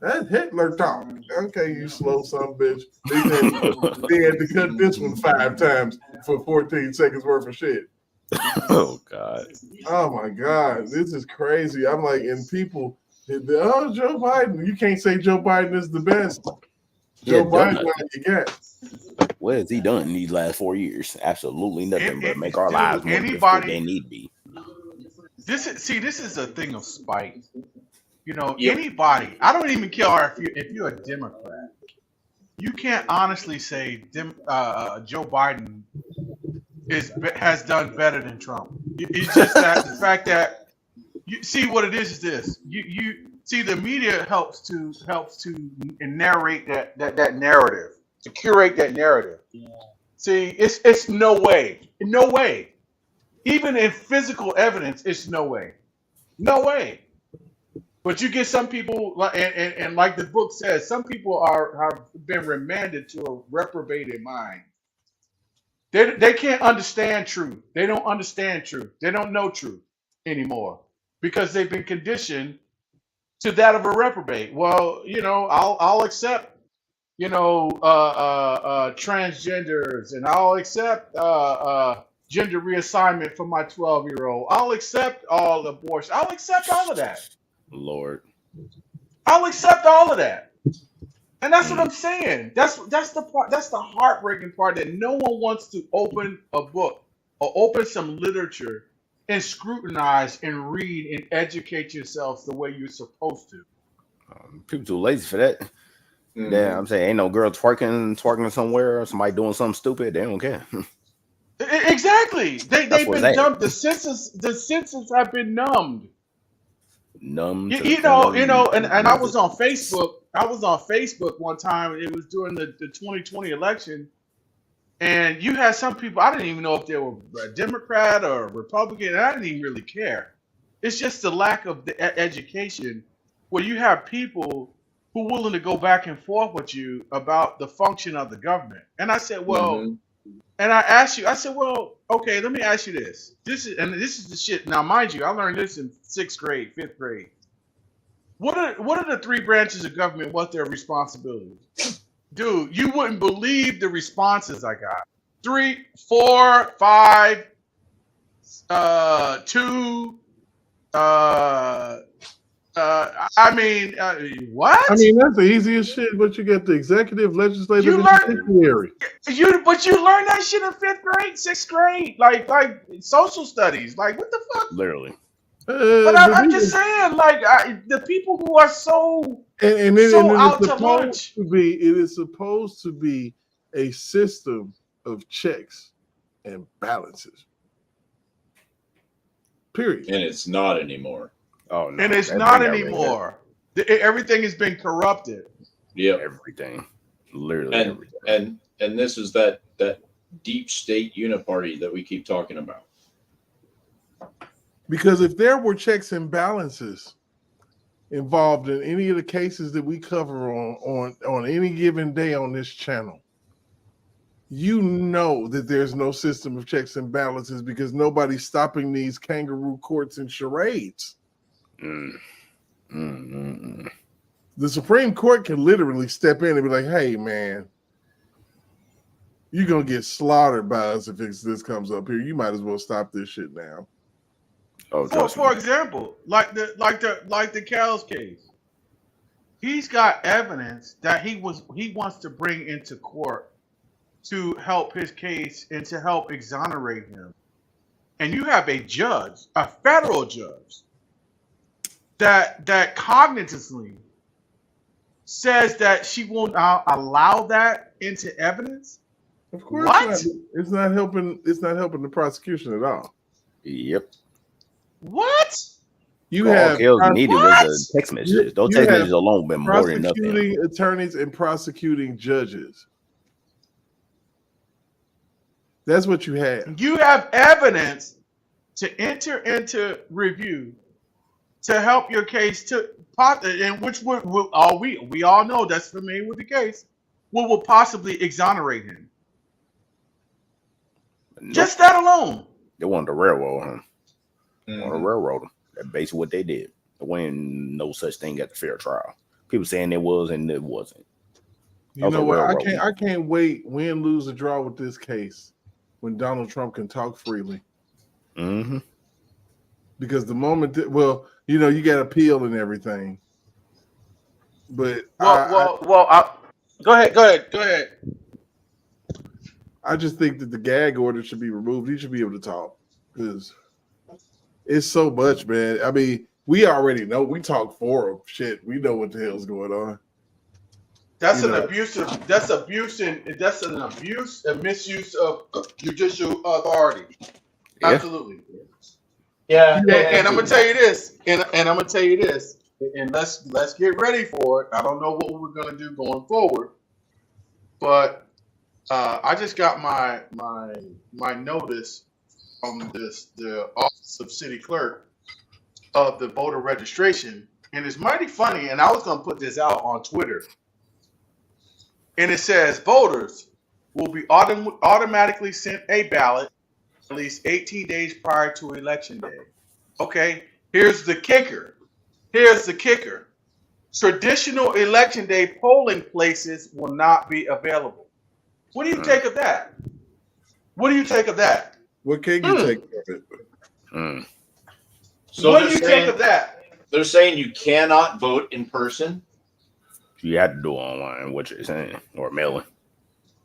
That's Hitler talk. Okay, you slow son bitch. They had to cut this one 5 times for 14 seconds worth of shit. Oh God. Oh my God. This is crazy. I'm like, and people, oh, Joe Biden. You can't say Joe Biden is the best. Joe Biden, what you got? What has he done in these last 4 years? Absolutely nothing but make our lives more difficult than they need to be. This is a thing of spite. You know, anybody. I don't even care if you're a Democrat. You can't honestly say Joe Biden has done better than Trump. It's just that the fact that you see what it is this. You see the media helps to narrate that narrative, to curate that narrative. Yeah. See, it's no way. Even in physical evidence, it's no way. But you get some people, and like the book says, some people have been remanded to a reprobated mind. They can't understand truth. They don't understand truth. They don't know truth anymore because they've been conditioned to that of a reprobate. Well, you know, I'll accept, you know, transgenders, and I'll accept gender reassignment for my 12-year-old. I'll accept all abortion. I'll accept all of that. Lord, I'll accept all of that, and that's what I'm saying. That's the part. That's the heartbreaking part, that no one wants to open a book or open some literature and scrutinize and read and educate yourselves the way you're supposed to. People too lazy for that. Mm-hmm. Yeah, I'm saying ain't no girl twerking somewhere or somebody doing something stupid. They don't care. Exactly. They've been dumbed. The senses have been numbed. Numb. You know, and I was on Facebook. I was on Facebook one time. It was during the 2020 election, and you had some people. I didn't even know if they were a Democrat or a Republican. And I didn't even really care. It's just the lack of the education, where you have people who are willing to go back and forth with you about the function of the government. And I said, well, and I asked you. I said, well, okay, let me ask you this. This is the shit. Now, mind you, I learned this in 6th grade, 5th grade. What are the 3 branches of government? What's their responsibilities? Dude, you wouldn't believe the responses I got. 3, 4, 5, 2. I mean, what? I mean, that's the easiest shit. But you get the executive, legislative, and judiciary. But you learn that shit in 5th grade, 6th grade, like social studies. Like, what the fuck? Literally. But I'm just saying, like, the people who are so out to lunch. It is supposed to be a system of checks and balances. Period. And it's not anymore. Oh no! And it's not anymore. Everything has been corrupted. Yeah, everything, literally everything. And this is that deep state uniparty that we keep talking about. Because if there were checks and balances involved in any of the cases that we cover on any given day on this channel, you know that there's no system of checks and balances because nobody's stopping these kangaroo courts and charades. The Supreme Court can literally step in and be like, hey, man, You're gonna get slaughtered by us if this comes up here. You might as well stop this shit now. Oh, For example, like the Cal's case, he's got evidence that he wants to bring into court to help his case and to help exonerate him. And you have a judge, a federal judge, that cognitively says that she will not allow that into evidence. Of course, What? It's not helping. It's not helping the prosecution at all. Yep. What? You all have Kels needed was a text message. Those text messages alone been more than enough. Prosecuting attorneys and prosecuting judges. That's what you have. You have evidence to enter into review to help your case to, and which we all know that's familiar with the case, will possibly exonerate him. Nope. Just that alone. They wanted to railroad him. They wanted to railroad him. That's basically what they did. There wasn't no such thing at the fair trial. People saying it was and it wasn't. You know what? I can't wait, win, lose, or draw with this case when Donald Trump can talk freely. Mm-hmm. Because the moment you got appeal and everything. But go ahead. I just think that the gag order should be removed. He should be able to talk because it's so much, man. I mean, we already know. We talk for him. Shit, we know what the hell's going on. That's an abuse and misuse of judicial authority. Yeah. Absolutely. Yeah. And I'm gonna tell you this, and let's get ready for it. I don't know what we're gonna do going forward, but I just got my notice from the Office of City Clerk of the voter registration, and it's mighty funny. And I was gonna put this out on Twitter, and it says voters will be automatically sent a ballot at least 18 days prior to election day. Okay, here's the kicker. Traditional election day polling places will not be available. What do you take of that? What can you take of it? So what do you take of that? They're saying you cannot vote in person. You had to do online, what you're saying, or mailing.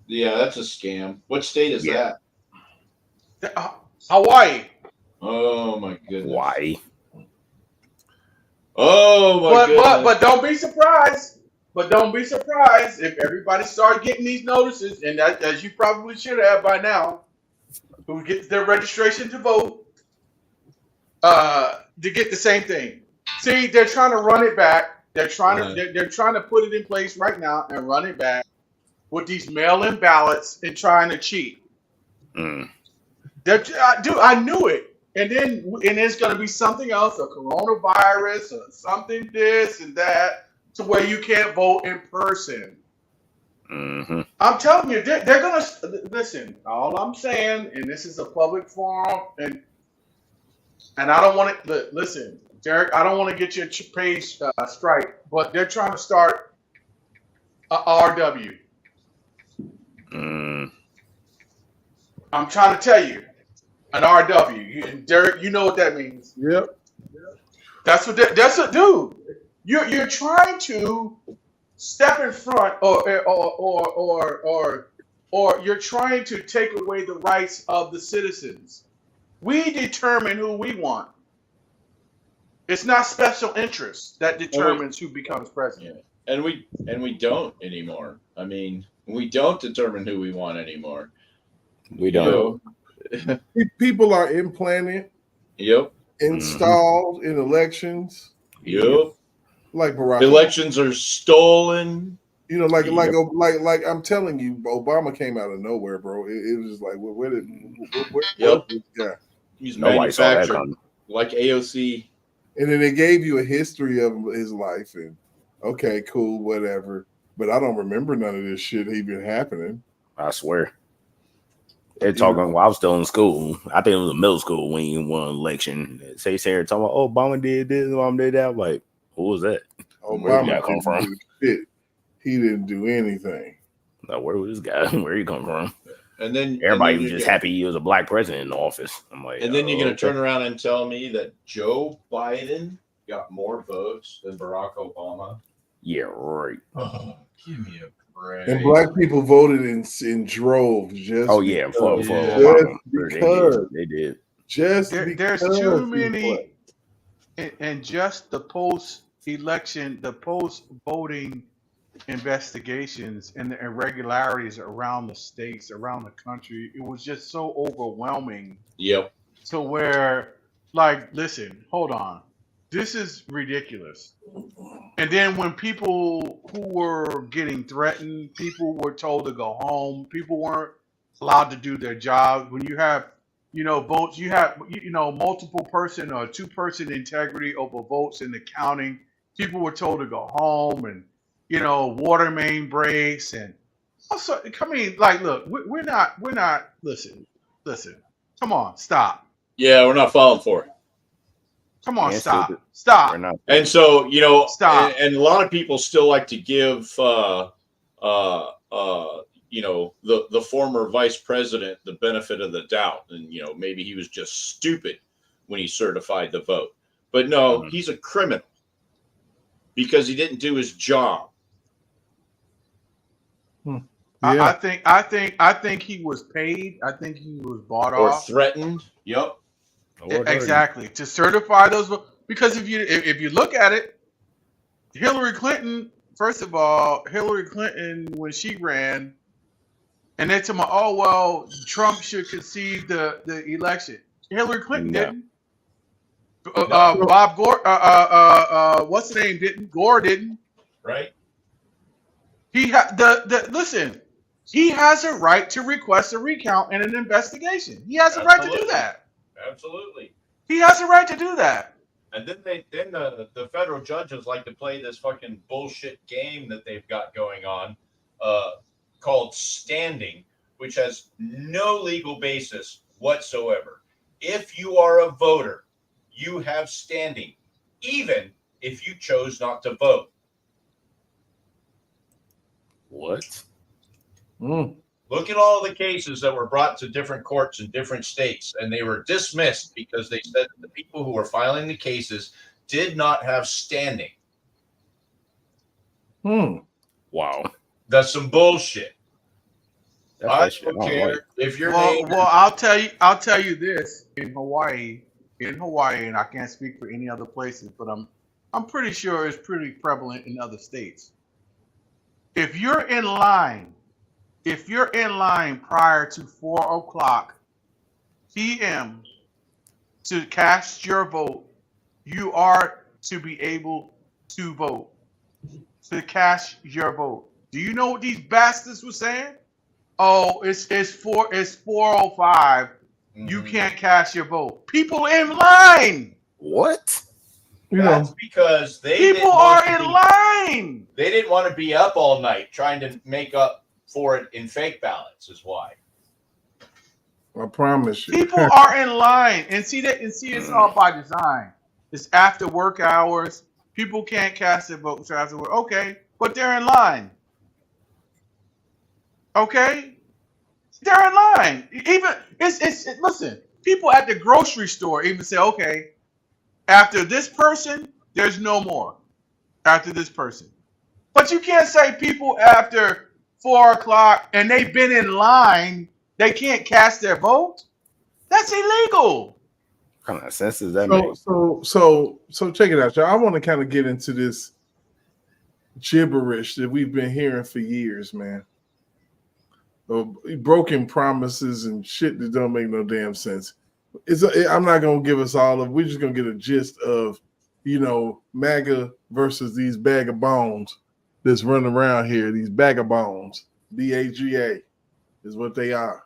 Yeah, that's a scam. What state is that? Hawaii. Oh my goodness. Hawaii. Oh my goodness. But don't be surprised if everybody starts getting these notices, and as you probably should have by now, who gets their registration to vote, to get the same thing. See, they're trying to run it back. They're trying to put it in place right now and run it back with these mail-in ballots and trying to cheat. Dude, I knew it. And it's going to be something else, a coronavirus or something this and that, to where you can't vote in person. Mm-hmm. I'm telling you, they're going to listen. All I'm saying, and this is a public forum, and I don't want to listen, Derek. I don't want to get your page strike, but they're trying to start a RW. I'm trying to tell you. An RW, Derek, you know what that means. Yep. That's what dude. You're trying to step in front, or you're trying to take away the rights of the citizens. We determine who we want. It's not special interests that determines who becomes president. And we don't anymore. I mean, we don't determine who we want anymore. We don't. People are implanted. Yep. Installed in elections. Yep. Like Barack. Elections are stolen. You know, like I'm telling you, Obama came out of nowhere, bro. It was just like, where this guy? He's manufactured like AOC. And then they gave you a history of his life, and okay, cool, whatever. But I don't remember none of this shit even happening. I swear. They're talking while I was still in school. I think it was middle school when you won an election. Say Sarah talking about, oh, Obama did this, Obama did that. I'm like, who was that? Where did that come from? He didn't do anything. Like, where was this guy? Where he come from? And then everybody was just happy he was a black president in the office. I'm like, and then you're going to okay. turn around and tell me that Joe Biden got more votes than Barack Obama? Yeah, right. Oh, give me a break. And black people voted in droves. Just Oh yeah, for just Obama. because They did. Just there's because too he many, and just the post-election, the post-voting investigations and the irregularities around the states, around the country, it was just so overwhelming. Yep. To where, like, listen, hold on, this is ridiculous. And then when people who were getting threatened, people were told to go home, people weren't allowed to do their job. When you have, votes, you have, multiple person or two-person integrity over votes in the counting, people were told to go home, and, water main breaks. And also, I mean, like, look, we're not, listen, come on, stop. Yeah, we're not falling for it. Come on, Yeah, stop. stupid. Stop. And so, Stop. And a lot of people still like to give, the former vice president the benefit of the doubt. And, maybe he was just stupid when he certified the vote. But no, he's a criminal because he didn't do his job. I think he was paid. I think he was bought Or off. threatened. Yep. Exactly. To certify those votes. Because if you look at it, Hillary Clinton, first of all, when she ran, and they told me, oh well, Trump should concede the election. Hillary Clinton didn't. Bob Gore, what's the name? Didn't. Gore didn't. Right. He listen. He has a right to request a recount and an investigation. He has a right to do that. Absolutely. He has a right to do that. And then the federal judges like to play this fucking bullshit game that they've got going on, called standing, which has no legal basis whatsoever. If you are a voter, you have standing, even if you chose not to vote. What? Look at all the cases that were brought to different courts in different states, and they were dismissed because they said that the people who were filing the cases did not have standing. Wow. That's some bullshit. I That's don't care if your well, name. Well, I'll tell you this: in Hawaii, and I can't speak for any other places, but I'm pretty sure it's pretty prevalent in other states. If you're in line prior to 4:00 p.m. to cast your vote, you are to be able to vote. To cast your vote. Do you know what these bastards were saying? Oh, it's 4:05. You can't cast your vote. People in line. What? That's because people are in line. They didn't want to be up all night trying to make up for it in fake ballots. Is why. I promise you. People are in line, and see it's all by design. It's after work hours. People can't cast their vote after work. Okay, but they're in line. Okay, they're in line. Even listen. People at the grocery store even say, okay, after this person, there's no more. After this person, but you can't say people after 4:00 and they've been in line, they can't cast their vote. That's illegal. What kind of sense does that make? So check it out, y'all. I want to kind of get into this gibberish that we've been hearing for years, man. Broken promises and shit that don't make no damn sense. I'm not gonna give us all of. We're just gonna get a gist of, MAGA versus these Baga-Bones that's running around here. These Baga-Bones, BAGA, is what they are,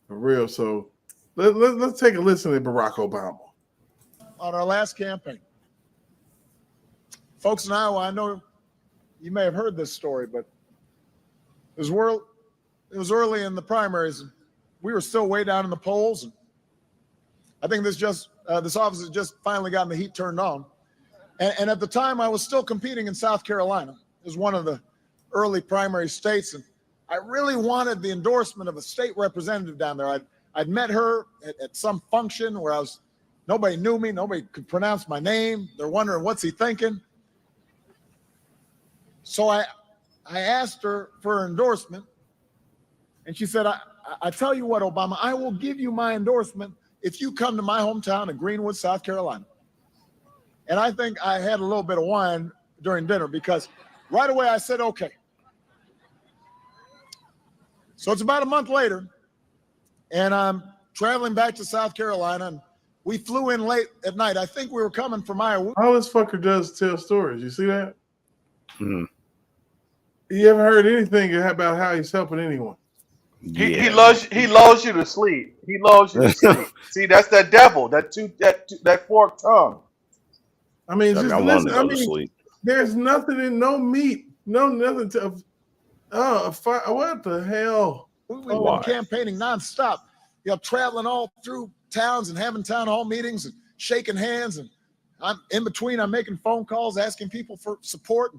for real. So let's take a listen to Barack Obama on our last campaign. Folks in Iowa, I know you may have heard this story, but it was early in the primaries, and we were still way down in the polls. And I think this office has just finally gotten the heat turned on. And at the time, I was still competing in South Carolina. It was one of the early primary states. And I really wanted the endorsement of a state representative down there. I'd met her at some function where nobody knew me, nobody could pronounce my name. They're wondering, what's he thinking? So I asked her for her endorsement, and she said, I tell you what, Obama, I will give you my endorsement if you come to my hometown of Greenwood, South Carolina. And I think I had a little bit of wine during dinner because right away I said, okay. So it's about a month later, and I'm traveling back to South Carolina, and we flew in late at night. I think we were coming from Iowa. All this fucker does is tell stories. You see that? Hmm. You ever heard anything about how he's helping anyone? He loves you to sleep. He loves you to sleep. See, that's that devil, that forked tongue. I mean, I just want listen. to go I to mean, sleep. there's nothing in no meat, nothing to. What the hell? We've been campaigning nonstop, traveling all through towns and having town hall meetings and shaking hands. And I'm in between, I'm making phone calls, asking people for support.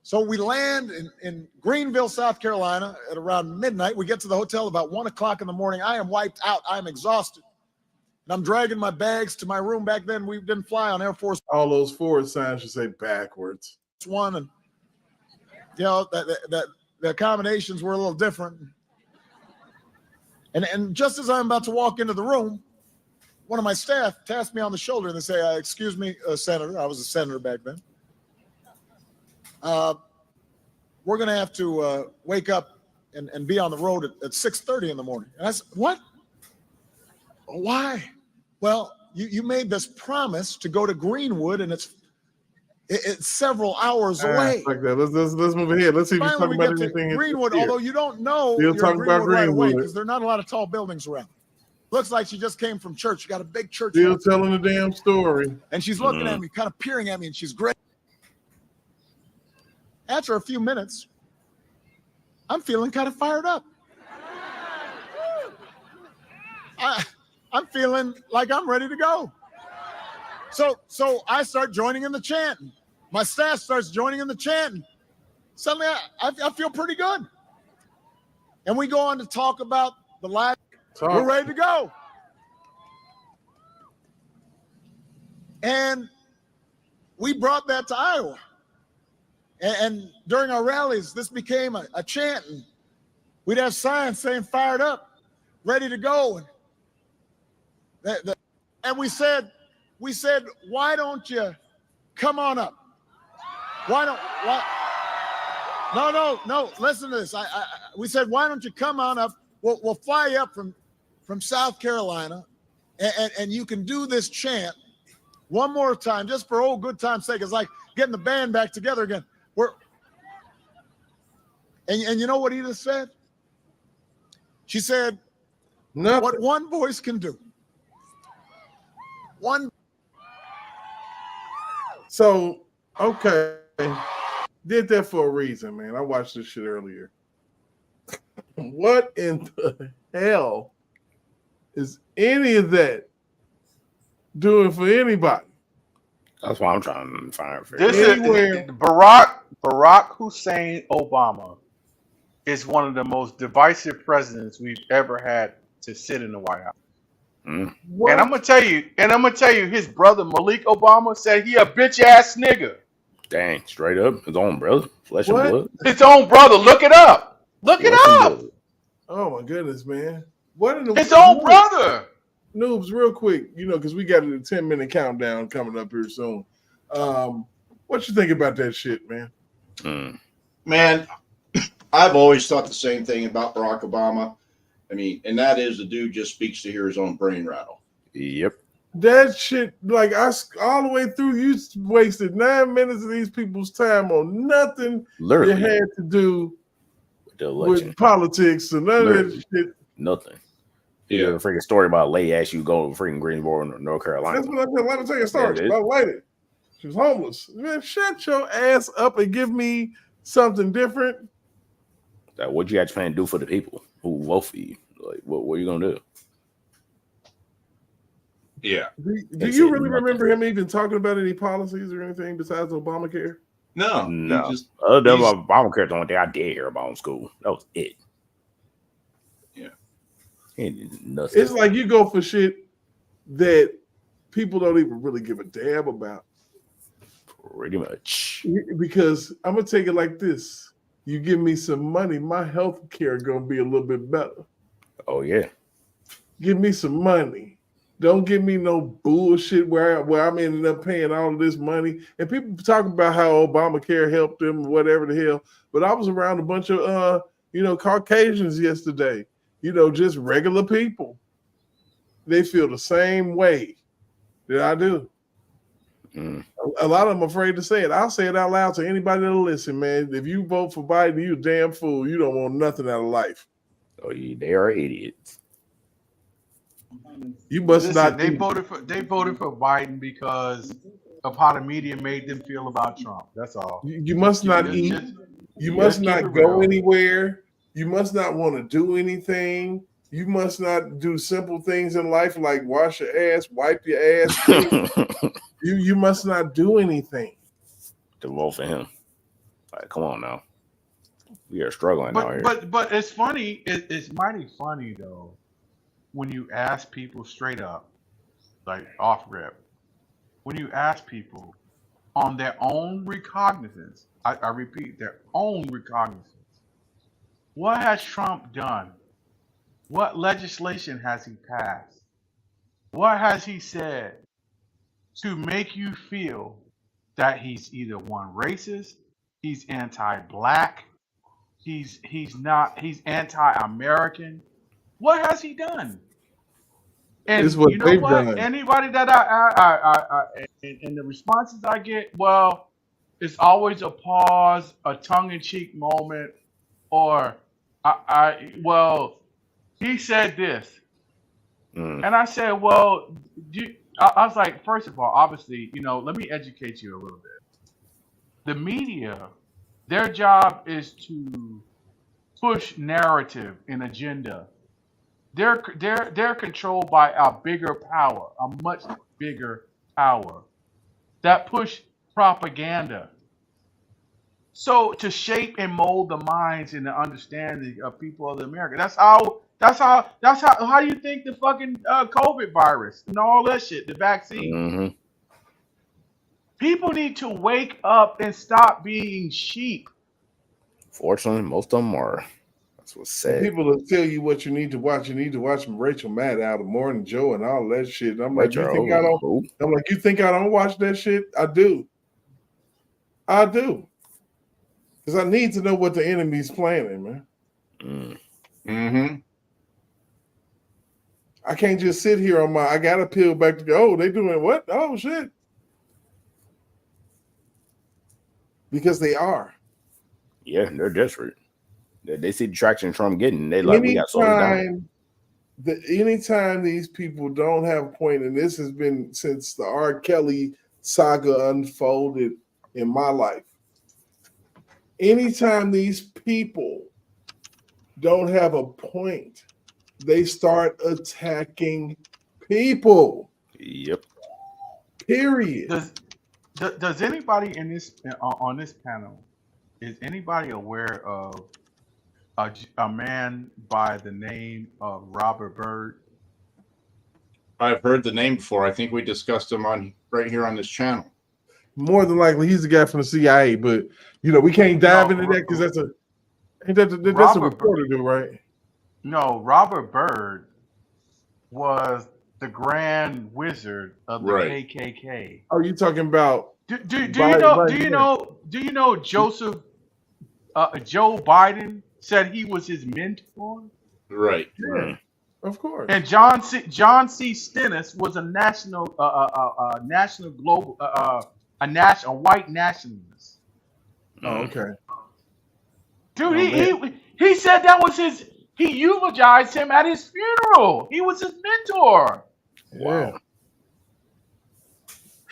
So we land in Greenville, South Carolina at around midnight. We get to the hotel about 1 o'clock in the morning. I am wiped out. I'm exhausted. And I'm dragging my bags to my room. Back then, we didn't fly on Air Force. All those forward signs should say backwards. One, and the accommodations were a little different. And just as I'm about to walk into the room, one of my staff tapped me on the shoulder and they say, "Excuse me, Senator." I was a senator back then. We're going to have to wake up and be on the road at 6:30 in the morning. And I said, "What? Why?" "Well, you made this promise to go to Greenwood, and it's several hours away." Like that. Let's move ahead. Let's see if you're talking about anything. Greenwood, although you don't know you're talking about right away Greenwood because there are not a lot of tall buildings around. Looks like she just came from church. She got a big church. Still telling the damn story. And she's looking at me, kind of peering at me, and she's great. After a few minutes, I'm feeling kind of fired up. I'm feeling like I'm ready to go. So I start joining in the chant. My staff starts joining in the chant. Suddenly I feel pretty good. And we go on to talk about the life. We're ready to go. And we brought that to Iowa. And during our rallies, this became a chant. And we'd have signs saying "fired up, ready to go." And we said, "Why don't you come on up? No, listen to this. We said, "Why don't you come on up? We'll fly you up from South Carolina, and you can do this chant one more time, just for old good time's sake." It's like getting the band back together again. And you know what Edith said? She said, "Nothing. What one voice can do." One. So, okay. Did that for a reason, man. I watched this shit earlier. What in the hell is any of that doing for anybody? That's why I'm trying to find for this is Barack Hussein Obama is one of the most divisive presidents we've ever had to sit in the White House. And I'm gonna tell you, his brother Malik Obama said he a bitch ass nigga. Dang, straight up, his own brother, flesh and blood. His own brother. Look it up. Look it up. Oh my goodness, man! What in the his own brother? Noobs, real quick, because we got a 10-minute countdown coming up here soon. What you think about that shit, man? Man, I've always thought the same thing about Barack Obama. I mean, and that is the dude just speaks to hear his own brain rattle. Yep. That shit, like, all the way through, you wasted 9 minutes of these people's time on nothing you had to do with politics and none of that shit. Nothing. You got a freaking story about a lady asked you to go to freaking Greensboro, North Carolina. That's what I said. Let me tell you a story about a lady. She was homeless. Man, shut your ass up and give me something different. What you actually plan to do for the people who vote for you? Like, what are you gonna do? Yeah. Do you really remember him even talking about any policies or anything besides Obamacare? No. No. Just, Other than Obamacare, the only thing I did hear about in school. That was it. Yeah. It's like you go for shit that people don't even really give a damn about. Pretty much. Because I'm gonna take it like this: you give me some money, my health care gonna be a little bit better. Oh yeah. Give me some money. Don't give me no bullshit where I'm ending up paying all of this money. And people talk about how Obamacare helped them, whatever the hell. But I was around a bunch of Caucasians yesterday. Just regular people. They feel the same way that I do. A lot of them are afraid to say it. I'll say it out loud to anybody that'll listen, man. If you vote for Biden, you a damn fool. You don't want nothing out of life. Oh, yeah, they are idiots. You must not. They voted for Biden because of how the media made them feel about Trump. That's all. You must not eat. You must not go anywhere. You must not want to do anything. You must not do simple things in life like wash your ass, wipe your ass. You must not do anything. To vote for him. Like, come on now. We are struggling out here. But it's funny. It's mighty funny though when you ask people straight up, like off rip, when you ask people on their own recognizance. I repeat, their own recognizance. What has Trump done? What legislation has he passed? What has he said to make you feel that he's either one racist, he's anti-black, he's anti-American? What has he done? And It's what you know they've what? done. Anybody that I and the responses I get, well, it's always a pause, a tongue-in-cheek moment, or well, he said this. And I said, well, I was like, first of all, obviously, let me educate you a little bit. The media, their job is to push narrative and agenda. They're controlled by a bigger power, a much bigger power that push propaganda. So to shape and mold the minds and the understanding of people of America. That's how you think the fucking COVID virus and all that shit, the vaccine. People need to wake up and stop being sheep. Fortunately, most of them are. That's what's sad. People will tell you what you need to watch. You need to watch some Rachel Maddow, the Morning Joe, and all that shit. And I'm like, you think I don't? I'm like, you think I don't watch that shit? I do. I do. Because I need to know what the enemy's planning, man. I can't just sit here on I gotta peel back to go, oh, they doing what? Oh shit. Because they are. Yeah, they're desperate. They see the traction Trump getting. They like, we got to slow it down. Anytime these people don't have a point, and this has been since the R. Kelly saga unfolded in my life. Anytime these people don't have a point, they start attacking people. Yep. Period. Does anybody in this on this panel, is anybody aware of a man by the name of Robert Byrd? I've heard the name before. I think we discussed him right here on this channel. More than likely, he's the guy from the CIA, but we can't dive into that because that's a reporter, dude, right? No, Robert Byrd was the Grand Wizard of the KKK. Oh, you talking about? Do you know Joe Biden said he was his mentor? Right. Yeah, of course. And John C. Stennis was a white nationalist. Oh, okay. Dude, he said that was his. He eulogized him at his funeral. He was his mentor. Wow.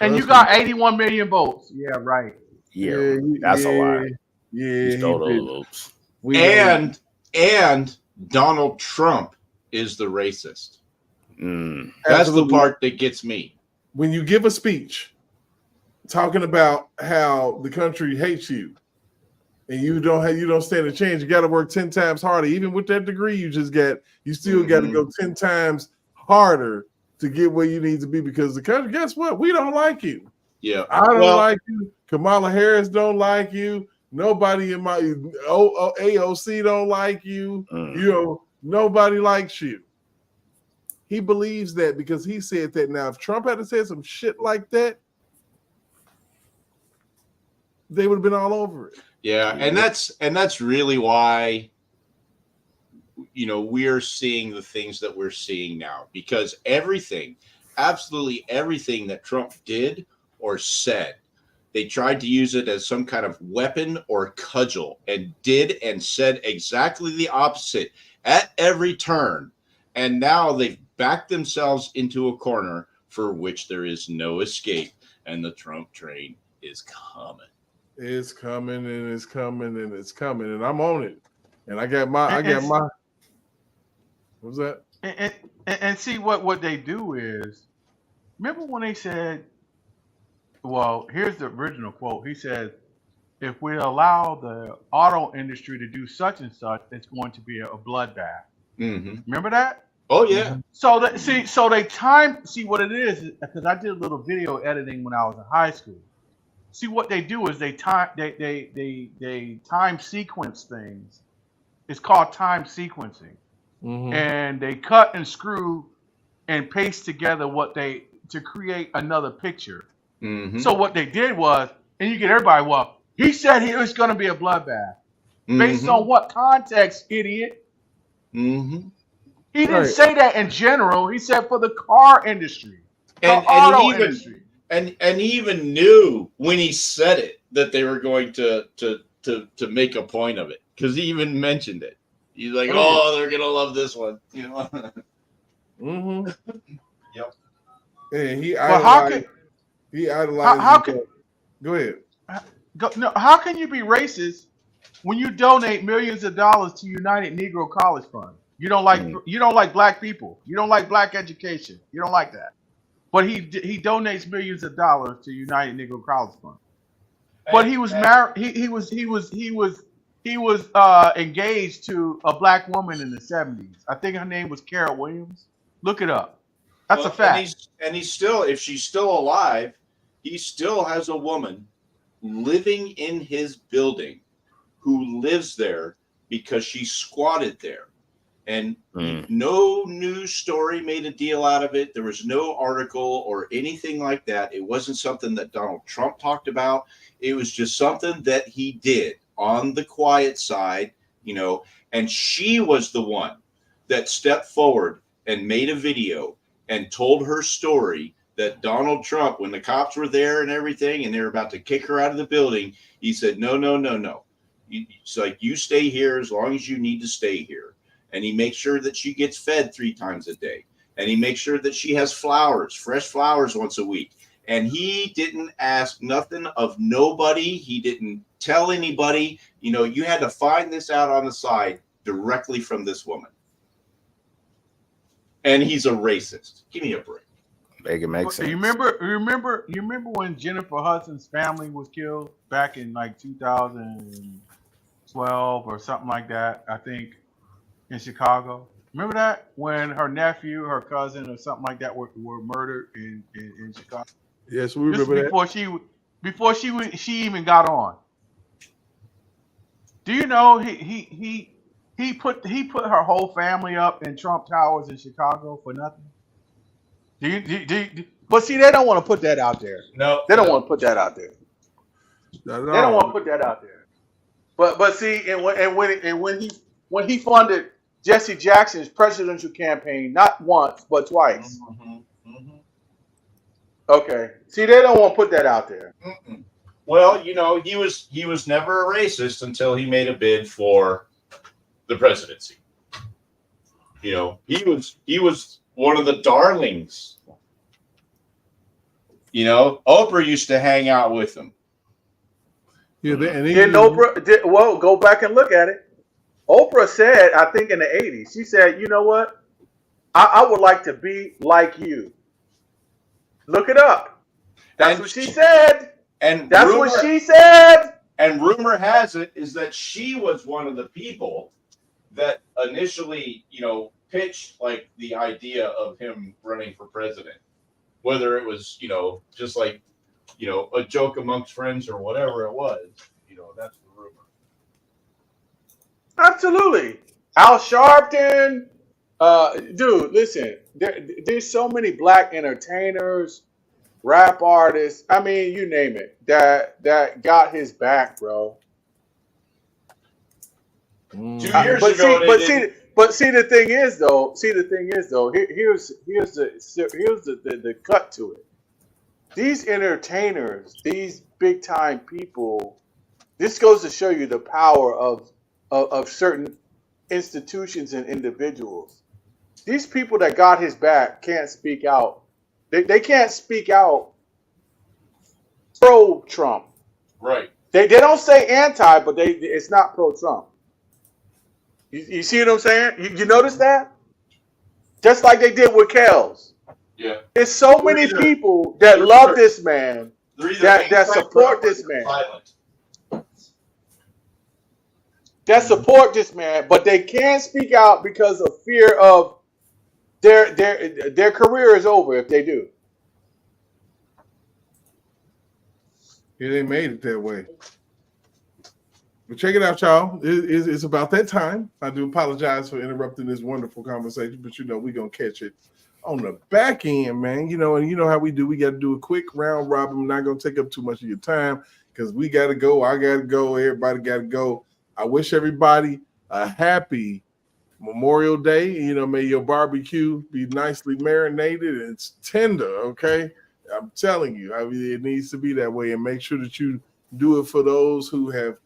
And you got 81 million votes. Yeah, right. Yeah, that's a lie. Yeah, he stole those votes. And Donald Trump is the racist. That's Absolutely. the part that gets me. When you give a speech talking about how the country hates you, and you don't stand a chance. You got to work 10 times harder, even with that degree you just got. You still got to go 10 times harder to get where you need to be, because the country. Guess what? We don't like you. Yeah, I don't like you. Kamala Harris don't like you. Nobody in my AOC don't like you. You know, nobody likes you. He believes that because he said that. Now, if Trump had said some shit like that, they would have been all over it. Yeah, and that's really why, you know, we're seeing the things that we're seeing now, because absolutely everything that Trump did or said, they tried to use it as some kind of weapon or cudgel, and did and said exactly the opposite at every turn. And now they've backed themselves into a corner for which there is no escape. And the Trump train is coming. It's coming and it's coming and it's coming. And I'm on it. And I got my what's that? And see what they do is, remember when they said, well, here's the original quote. He said, if we allow the auto industry to do such and such, it's going to be a bloodbath. Mm-hmm. Remember that? Oh yeah. So they see what it is, because I did a little video editing when I was in high school. See what they do is they time sequence things. It's called time sequencing. Mm-hmm. And they cut and screw and paste together to create another picture. Mm-hmm. So what they did was, and you get everybody, well, he said it was going to be a bloodbath. Based on what context, idiot? Mm-hmm. He didn't say that in general. He said for the car industry, industry. And he even knew when he said it that they were going to make a point of it, because he even mentioned it. He's like, "Oh, they're gonna love this one," you know. Mm-hmm. Yep. And he idolized. How can? Go ahead. How can you be racist when you donate millions of dollars to United Negro College Fund? You don't like black people. You don't like black education. You don't like that. But he donates millions of dollars to United Negro College Fund. But he was married. He was engaged to a black woman in the 70s. I think her name was Carol Williams. Look it up. That's a fact. And he's still, if she's still alive, he still has a woman living in his building who lives there because she squatted there. And no news story made a deal out of it. There was no article or anything like that. It wasn't something that Donald Trump talked about. It was just something that he did on the quiet side, you know, and she was the one that stepped forward and made a video and told her story, that Donald Trump, when the cops were there and everything, and they were about to kick her out of the building, he said, no. It's like, you stay here as long as you need to stay here. And he makes sure that she gets fed 3 times a day. And he makes sure that she has flowers, fresh flowers once a week. And he didn't ask nothing of nobody. He didn't tell anybody. You know, you had to find this out on the side directly from this woman. And he's a racist. Give me a break. Make it make sense. You remember when Jennifer Hudson's family was killed back in like 2012 or something like that, I think, in Chicago? Remember that? When her nephew, her cousin, or something like that were murdered in Chicago? Yes, we remember that. Before she even got on. Do you know he put her whole family up in Trump Towers in Chicago for nothing? But see, they don't want to put that out there. No, they don't want to put that out there. No. They don't want to put that out there. But see, and when he funded Jesse Jackson's presidential campaign, not once but twice. Okay. See, they don't want to put that out there. Well, you know, he was never a racist until he made a bid for the presidency. You know, he was one of the darlings. You know, Oprah used to hang out with him. Yeah, Oprah? Well, go back and look at it. Oprah said, I think in the 80s, she said, you know what? I would like to be like you. Look it up. That's what she said. And that's what she said. And rumor has it is that she was one of the people that initially, pitched like the idea of him running for president. Whether it was, just like, a joke amongst friends or whatever it was, that's the rumor. Absolutely. Al Sharpton. Dude, listen, there's so many black entertainers, rap artists, I mean, you name it, that got his back, bro. 2 years ago, see, the thing is though, here's the cut to it. These entertainers, these big time people, this goes to show you the power of certain institutions and individuals. These people that got his back can't speak out. They can't speak out pro-Trump. Right. They don't say anti, but it's not pro-Trump. You see what I'm saying? You notice that? Just like they did with Kells. Yeah. There's so many people that love this man, that support this man. That support this man, but they can't speak out because of fear of their career is over if they do. Yeah, they made it that way. But check it out, y'all. It's about that time. I do apologize for interrupting this wonderful conversation, but we're going to catch it on the back end, man. And you know how we do. We got to do a quick round robin. We're not going to take up too much of your time because we got to go. I got to go. Everybody got to go. I wish everybody a happy Memorial Day. May your barbecue be nicely marinated and it's tender, okay? I'm telling you, it needs to be that way. And make sure that you do it for those who have,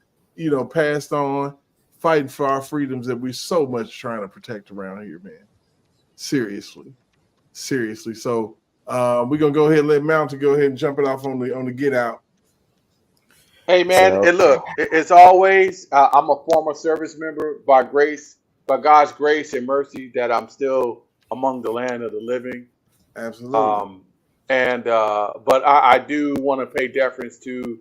passed on, fighting for our freedoms that we're so much trying to protect around here, man. Seriously. So we're going to go ahead and let Mountain go ahead and jump it off on the get out. Hey man, and look, it's always I'm a former service member by God's grace and mercy that I'm still among the land of the living. Absolutely. But I do want to pay deference to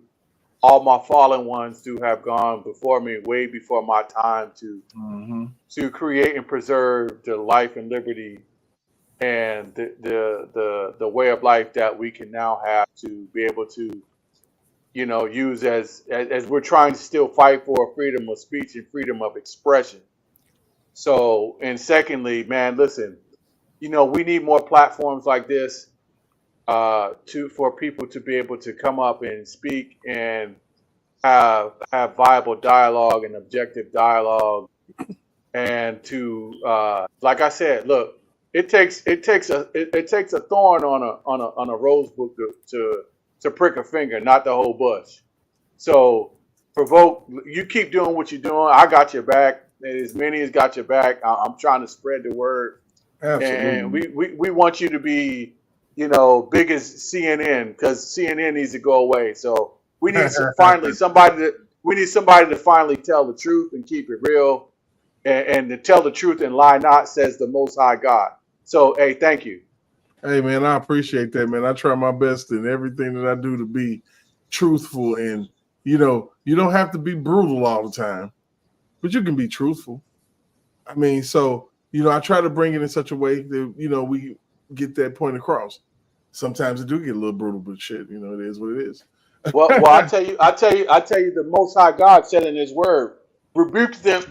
all my fallen ones who have gone before me, way before my time, to create and preserve the life and liberty and the way of life that we can now have to be able to use as we're trying to still fight for freedom of speech and freedom of expression. So, and secondly, man, listen, we need more platforms like this for people to be able to come up and speak and have viable dialogue and objective dialogue, and to like I said, look, it takes a thorn on a rose book to prick a finger, not the whole bush. So Provoke, you keep doing what you're doing. I got your back. As many as got your back. I'm trying to spread the word. Absolutely. And we want you to be, big as CNN, because CNN needs to go away. So we need somebody to finally tell the truth and keep it real, and to tell the truth and lie not, says the Most High God. So hey, thank you. Hey man, I appreciate that, man. I try my best in everything that I do to be truthful, and you don't have to be brutal all the time, but you can be truthful. I mean, so I try to bring it in such a way that we get that point across. Sometimes it do get a little brutal, but shit, it is what it is. Well, I tell you, the Most High God said in His Word, rebuke them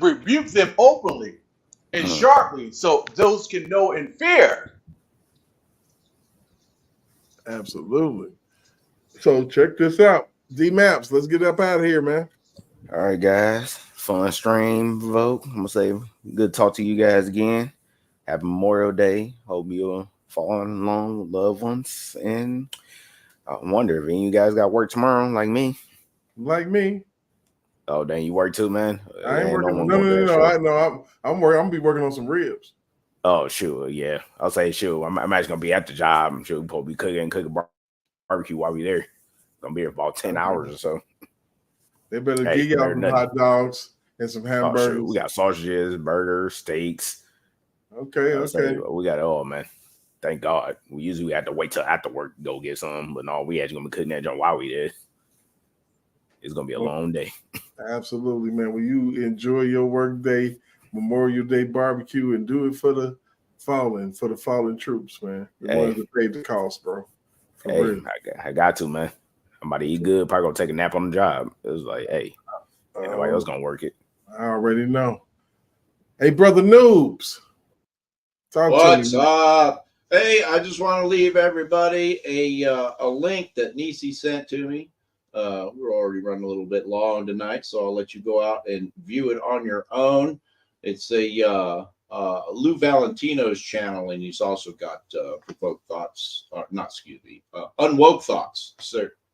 openly and sharply, so those can know and fear. Absolutely. So check this out. D-Maps, let's get up out of here, man. All right, guys. Fun stream, Vote. I'm going to say good to talk to you guys again. Happy Memorial Day. Hope you're following along with loved ones. And I wonder if any of you guys got work tomorrow like me. Like me. Oh, dang, you work too, man? I ain't working. No. I'm working. I'm going to be working on some ribs. Oh, sure, yeah. I'll say, sure. I'm actually going to be at the job. I'm sure we'll probably be cooking barbecue while we're there. Going to be here for about 10 hours or so. They better give y'all some hot dogs and some hamburgers. Oh, sure. We got sausages, burgers, steaks. Okay. We got it all, man. Thank God. We usually had to wait till after work to go get some, but no, we actually gonna be cutting that joint while we did. It's gonna be a long day. Absolutely, man. Will you enjoy your work day, Memorial Day barbecue, and do it for the fallen troops, man. The ones that paid the cost, bro. Hey, I got to, man. I'm about to eat good. Probably gonna take a nap on the job. It was like, hey, ain't nobody else gonna work it. I already know. Hey, brother Noobs. What's up? Hey, I just want to leave everybody a link that Nisi sent to me. We're already running a little bit long tonight, so I'll let you go out and view it on your own. It's a Lou Valentino's channel, and he's also got Provoked Thoughts, Unwoke Thoughts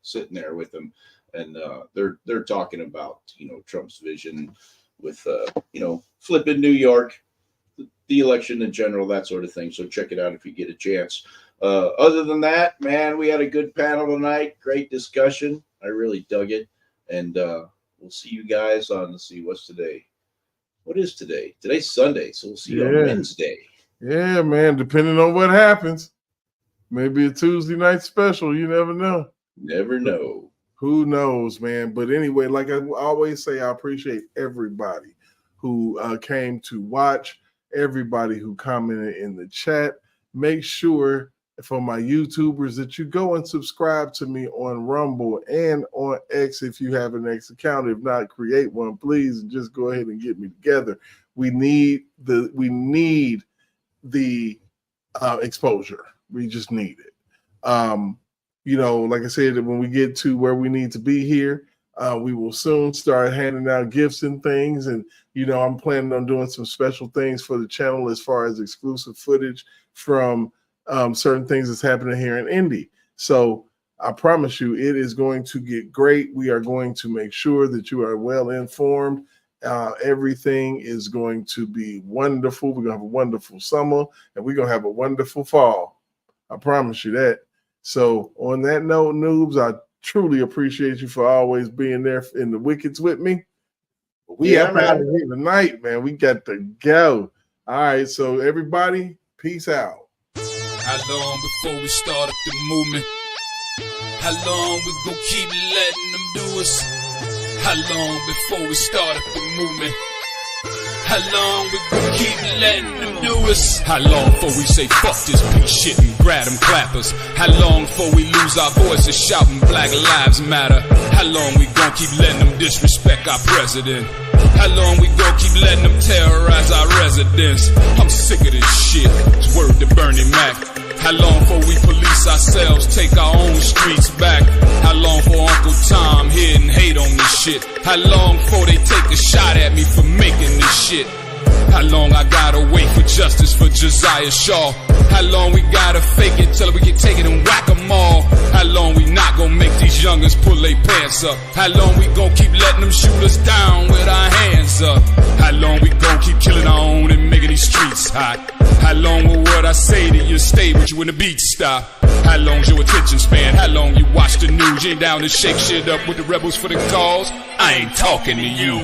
sitting there with him, and they're talking about Trump's vision with flipping New York, the election in general, that sort of thing. So check it out if you get a chance. Other than that, man, we had a good panel tonight. Great discussion. I really dug it. And we'll see you guys on, let's see, what's today? What is today? Today's Sunday. So we'll see you on Wednesday. Yeah, man. Depending on what happens. Maybe a Tuesday night special. You never know. Never know. Who knows, man? But anyway, like I always say, I appreciate everybody who came to watch, everybody who commented in the chat. Make sure for my YouTubers that you go and subscribe to me on Rumble and on X if you have an X account. If not, create one, please, and just go ahead and get me together. We need the exposure. We just need it. Like I said, when we get to where we need to be here, we will soon start handing out gifts and things. And, I'm planning on doing some special things for the channel as far as exclusive footage from certain things that's happening here in Indy. So I promise you, it is going to get great. We are going to make sure that you are well informed. Everything is going to be wonderful. We're going to have a wonderful summer, and we're going to have a wonderful fall. I promise you that. So on that note, Noobs, I truly appreciate you for always being there in the wickets with me. We have out of here tonight, man. We got to go. All right, so everybody, peace out. How long before we start up the movement? How long we gon' keep letting them do us? How long before we start up the movement? How long we gon' keep letting them do us? How long before we say fuck this piece shit and grab them clappers? How long before we lose our voices shouting Black Lives Matter? How long we gon' keep letting them disrespect our president? How long we gon' keep letting them terrorize our residents? I'm sick of this shit. It's word to Bernie Mac. How long before we police ourselves, take our own streets back? How long for Uncle Tom here and hate on this shit? How long before they take a shot at me for making this shit? How long I gotta wait for justice for Josiah Shaw? How long we gotta fake it till we can take it and whack them all? How long we not gonna make these youngins pull their pants up? How long we gonna keep letting them shoot us down with our hands up? How long we gonna keep killing our own and making these streets hot? How long will what I say to you stay with you when the beats stop? How long's your attention span? How long you watch the news? You ain't down to shake shit up with the rebels for the cause? I ain't talking to you.